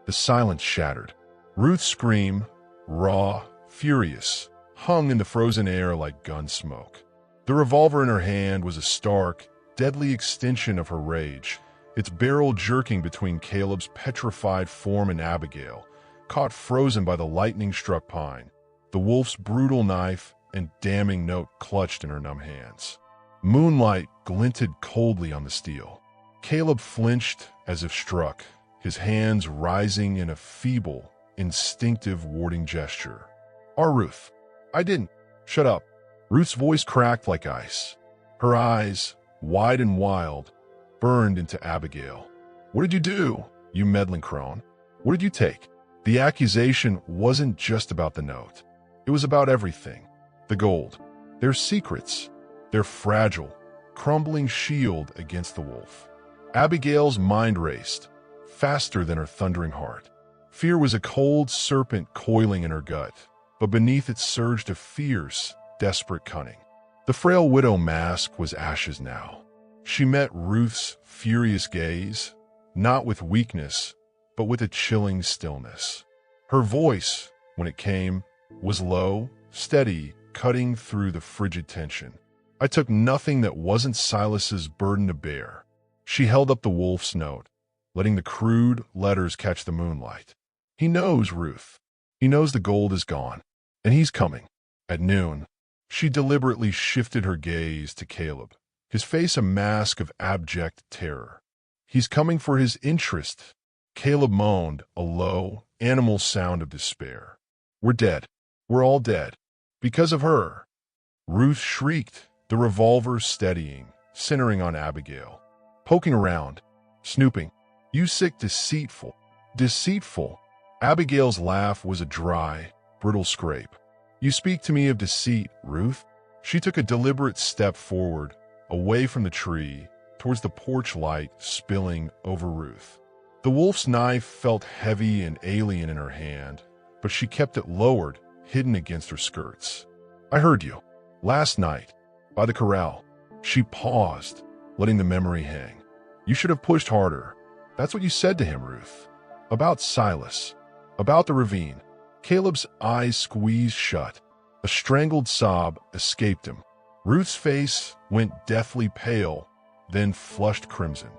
The silence shattered. Ruth's scream, raw, furious, hung in the frozen air like gun smoke. The revolver in her hand was a stark, deadly extension of her rage, its barrel jerking between Caleb's petrified form and Abigail, caught frozen by the lightning-struck pine, the wolf's brutal knife and damning note clutched in her numb hands. Moonlight glinted coldly on the steel. Caleb flinched as if struck, his hands rising in a feeble, instinctive warding gesture. Ruth, I didn't." "Shut up." Ruth's voice cracked like ice. Her eyes, wide and wild, burned into Abigail. "What did you do, you meddling crone? What did you take?" The accusation wasn't just about the note. It was about everything. The gold, their secrets, their fragile, crumbling shield against the wolf. Abigail's mind raced, faster than her thundering heart. Fear was a cold serpent coiling in her gut, but beneath it surged a fierce, desperate cunning. The frail widow mask was ashes now. She met Ruth's furious gaze, not with weakness, but with a chilling stillness. Her voice, when it came, was low, steady, cutting through the frigid tension. "I took nothing that wasn't Silas's burden to bear." She held up the wolf's note, letting the crude letters catch the moonlight. "He knows, Ruth. He knows the gold is gone, and he's coming." At noon, she deliberately shifted her gaze to Caleb, his face a mask of abject terror. "He's coming for his interest." Caleb moaned, a low, animal sound of despair. "We're dead. We're all dead. Because of her." Ruth shrieked, the revolver steadying, centering on Abigail. Poking around, snooping. "You sick, deceitful. Deceitful." Abigail's laugh was a dry, brittle scrape. "You speak to me of deceit, Ruth." She took a deliberate step forward, away from the tree, towards the porch light spilling over Ruth. The wolf's knife felt heavy and alien in her hand, but she kept it lowered, hidden against her skirts. "I heard you. Last night, by the corral." She paused, letting the memory hang. "You should have pushed harder. That's what you said to him, Ruth. About Silas. About the ravine." Caleb's eyes squeezed shut. A strangled sob escaped him. Ruth's face went deathly pale, then flushed crimson.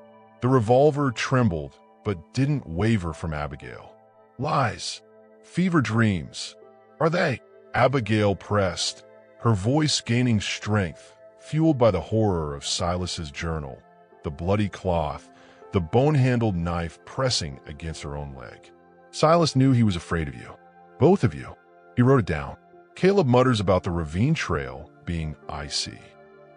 The revolver trembled, but didn't waver from Abigail. "Lies. Fever dreams. Are they?" Abigail pressed, her voice gaining strength, fueled by the horror of Silas's journal, the bloody cloth, the bone-handled knife pressing against her own leg. "Silas knew he was afraid of you. Both of you." He wrote it down. Caleb mutters about the ravine trail being icy.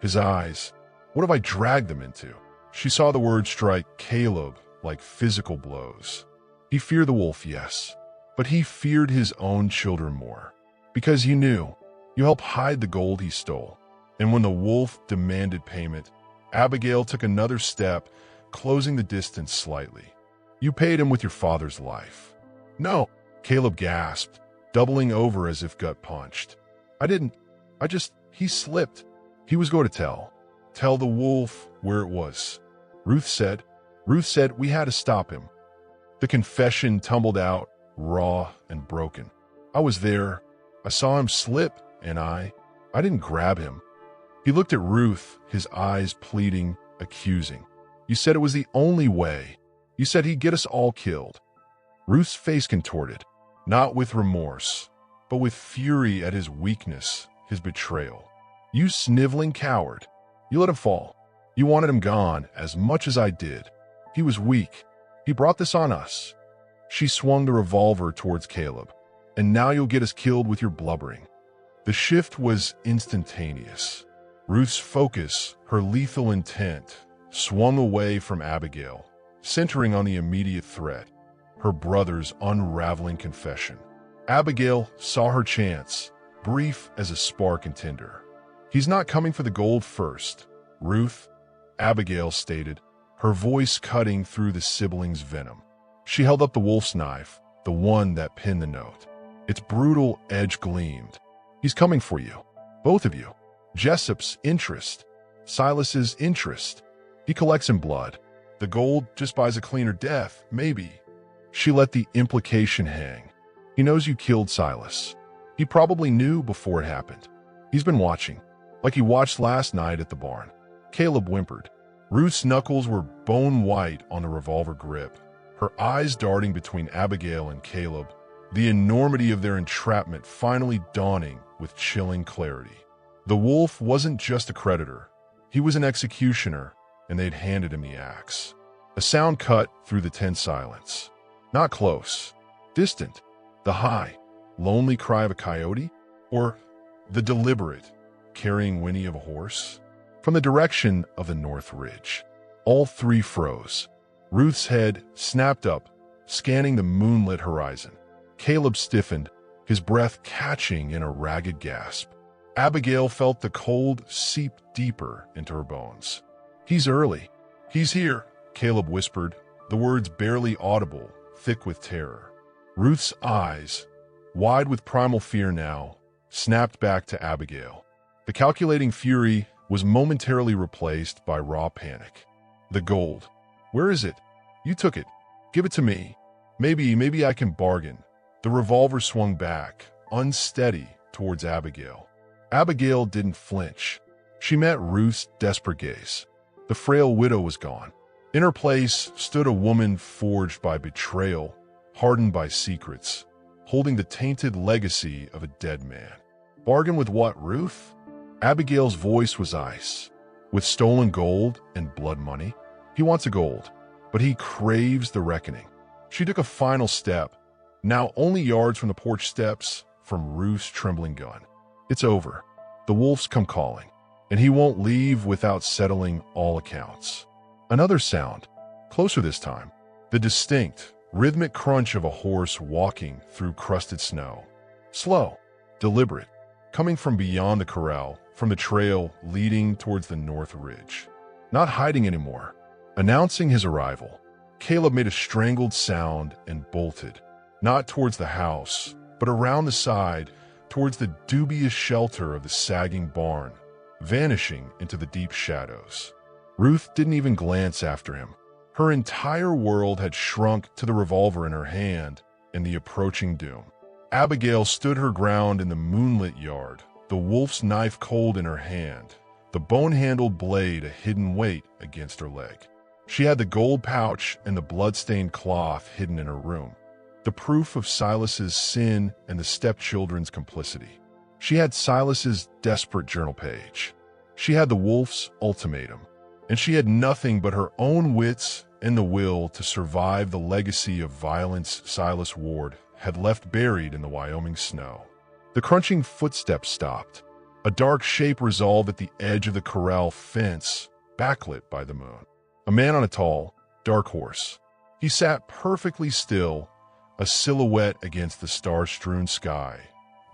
His eyes, what have I dragged them into? She saw the word strike Caleb like physical blows. He feared the wolf, yes, but he feared his own children more. Because he knew, you helped hide the gold he stole. And when the wolf demanded payment, Abigail took another step, closing the distance slightly. "You paid him with your father's life." "No," Caleb gasped, doubling over as if gut punched. "I didn't. He slipped. He was going to tell the wolf where it was." Ruth said, "We had to stop him." The confession tumbled out, raw and broken. "I was there. I saw him slip, and I didn't grab him." He looked at Ruth, his eyes pleading, accusing. "You said it was the only way. You said he'd get us all killed." Ruth's face contorted, not with remorse, but with fury at his weakness, his betrayal. "You sniveling coward. You let him fall. You wanted him gone as much as I did. He was weak. He brought this on us." She swung the revolver towards Caleb. "And now you'll get us killed with your blubbering." The shift was instantaneous. Ruth's focus, her lethal intent, swung away from Abigail, centering on the immediate threat, her brother's unraveling confession. Abigail saw her chance, brief as a spark in tinder. "He's not coming for the gold first, Ruth," Abigail stated, her voice cutting through the siblings' venom. She held up the wolf's knife, the one that pinned the note. Its brutal edge gleamed. "He's coming for you, both of you. Jessup's interest, Silas's interest. He collects in blood. The gold just buys a cleaner death, maybe." She let the implication hang. "He knows you killed Silas. He probably knew before it happened. He's been watching, like he watched last night at the barn." Caleb whimpered. Ruth's knuckles were bone white on the revolver grip, her eyes darting between Abigail and Caleb, the enormity of their entrapment finally dawning with chilling clarity. The wolf wasn't just a creditor. He was an executioner, and they'd handed him the axe. A sound cut through the tense silence. Not close, distant, the high, lonely cry of a coyote, or the deliberate, carrying whinny of a horse. From the direction of the north ridge, all three froze. Ruth's head snapped up, scanning the moonlit horizon. Caleb stiffened, his breath catching in a ragged gasp. Abigail felt the cold seep deeper into her bones. "He's early. He's here," Caleb whispered, the words barely audible, thick with terror. Ruth's eyes, wide with primal fear now, snapped back to Abigail. The calculating fury was momentarily replaced by raw panic. "The gold. Where is it? You took it. Give it to me. Maybe I can bargain." The revolver swung back, unsteady, towards Abigail. Abigail didn't flinch. She met Ruth's desperate gaze. The frail widow was gone. In her place stood a woman forged by betrayal, hardened by secrets, holding the tainted legacy of a dead man. "Bargain with what, Ruth?" Abigail's voice was ice. "With stolen gold and blood money? He wants the gold, but he craves the reckoning." She took a final step, now only yards from the porch steps, from Ruth's trembling gun. "It's over. The wolf's come calling, and he won't leave without settling all accounts." Another sound, closer this time, the distinct, rhythmic crunch of a horse walking through crusted snow. Slow, deliberate, coming from beyond the corral, from the trail leading towards the north ridge. Not hiding anymore, announcing his arrival. Caleb made a strangled sound and bolted, not towards the house, but around the side, towards the dubious shelter of the sagging barn, vanishing into the deep shadows. Ruth didn't even glance after him. Her entire world had shrunk to the revolver in her hand and the approaching doom. Abigail stood her ground in the moonlit yard, the wolf's knife cold in her hand, the bone-handled blade a hidden weight against her leg. She had the gold pouch and the blood-stained cloth hidden in her room, the proof of Silas's sin and the stepchildren's complicity. She had Silas's desperate journal page. She had the wolf's ultimatum, and she had nothing but her own wits and the will to survive the legacy of violence Silas Ward had left buried in the Wyoming snow. The crunching footsteps stopped. A dark shape resolved at the edge of the corral fence, backlit by the moon. A man on a tall, dark horse. He sat perfectly still, a silhouette against the star-strewn sky,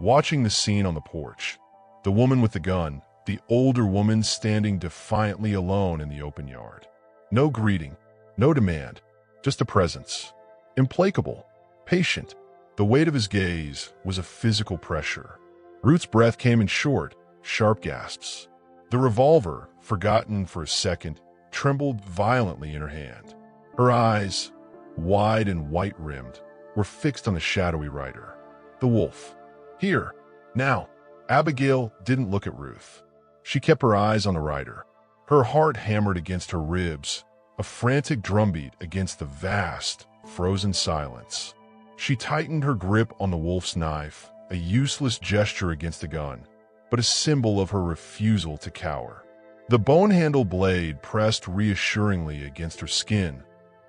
watching the scene on the porch. The woman with the gun, the older woman standing defiantly alone in the open yard. No greeting, no demand, just a presence. Implacable, patient. The weight of his gaze was a physical pressure. Ruth's breath came in short, sharp gasps. The revolver, forgotten for a second, trembled violently in her hand. Her eyes, wide and white-rimmed, were fixed on the shadowy rider. The wolf. Here, now. Abigail didn't look at Ruth. She kept her eyes on the rider. Her heart hammered against her ribs, a frantic drumbeat against the vast, frozen silence. She tightened her grip on the wolf's knife, a useless gesture against the gun, but a symbol of her refusal to cower. The bone-handled blade pressed reassuringly against her skin,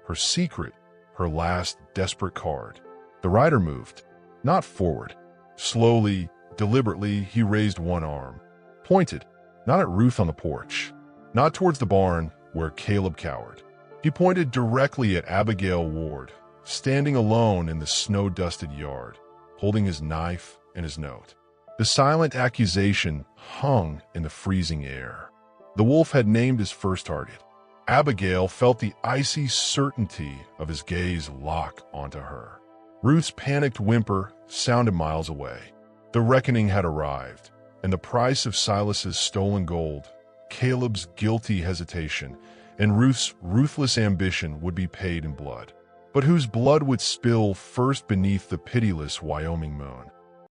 her secret, her last desperate card. The rider moved, not forward, slowly, Deliberately, he raised one arm, pointed, not at Ruth on the porch, not towards the barn where Caleb cowered. He pointed directly at Abigail Ward, standing alone in the snow-dusted yard, holding his knife and his note. The silent accusation hung in the freezing air. The wolf had named his first target. Abigail felt the icy certainty of his gaze lock onto her. Ruth's panicked whimper sounded miles away. The reckoning had arrived, and the price of Silas's stolen gold, Caleb's guilty hesitation, and Ruth's ruthless ambition would be paid in blood. But whose blood would spill first beneath the pitiless Wyoming moon?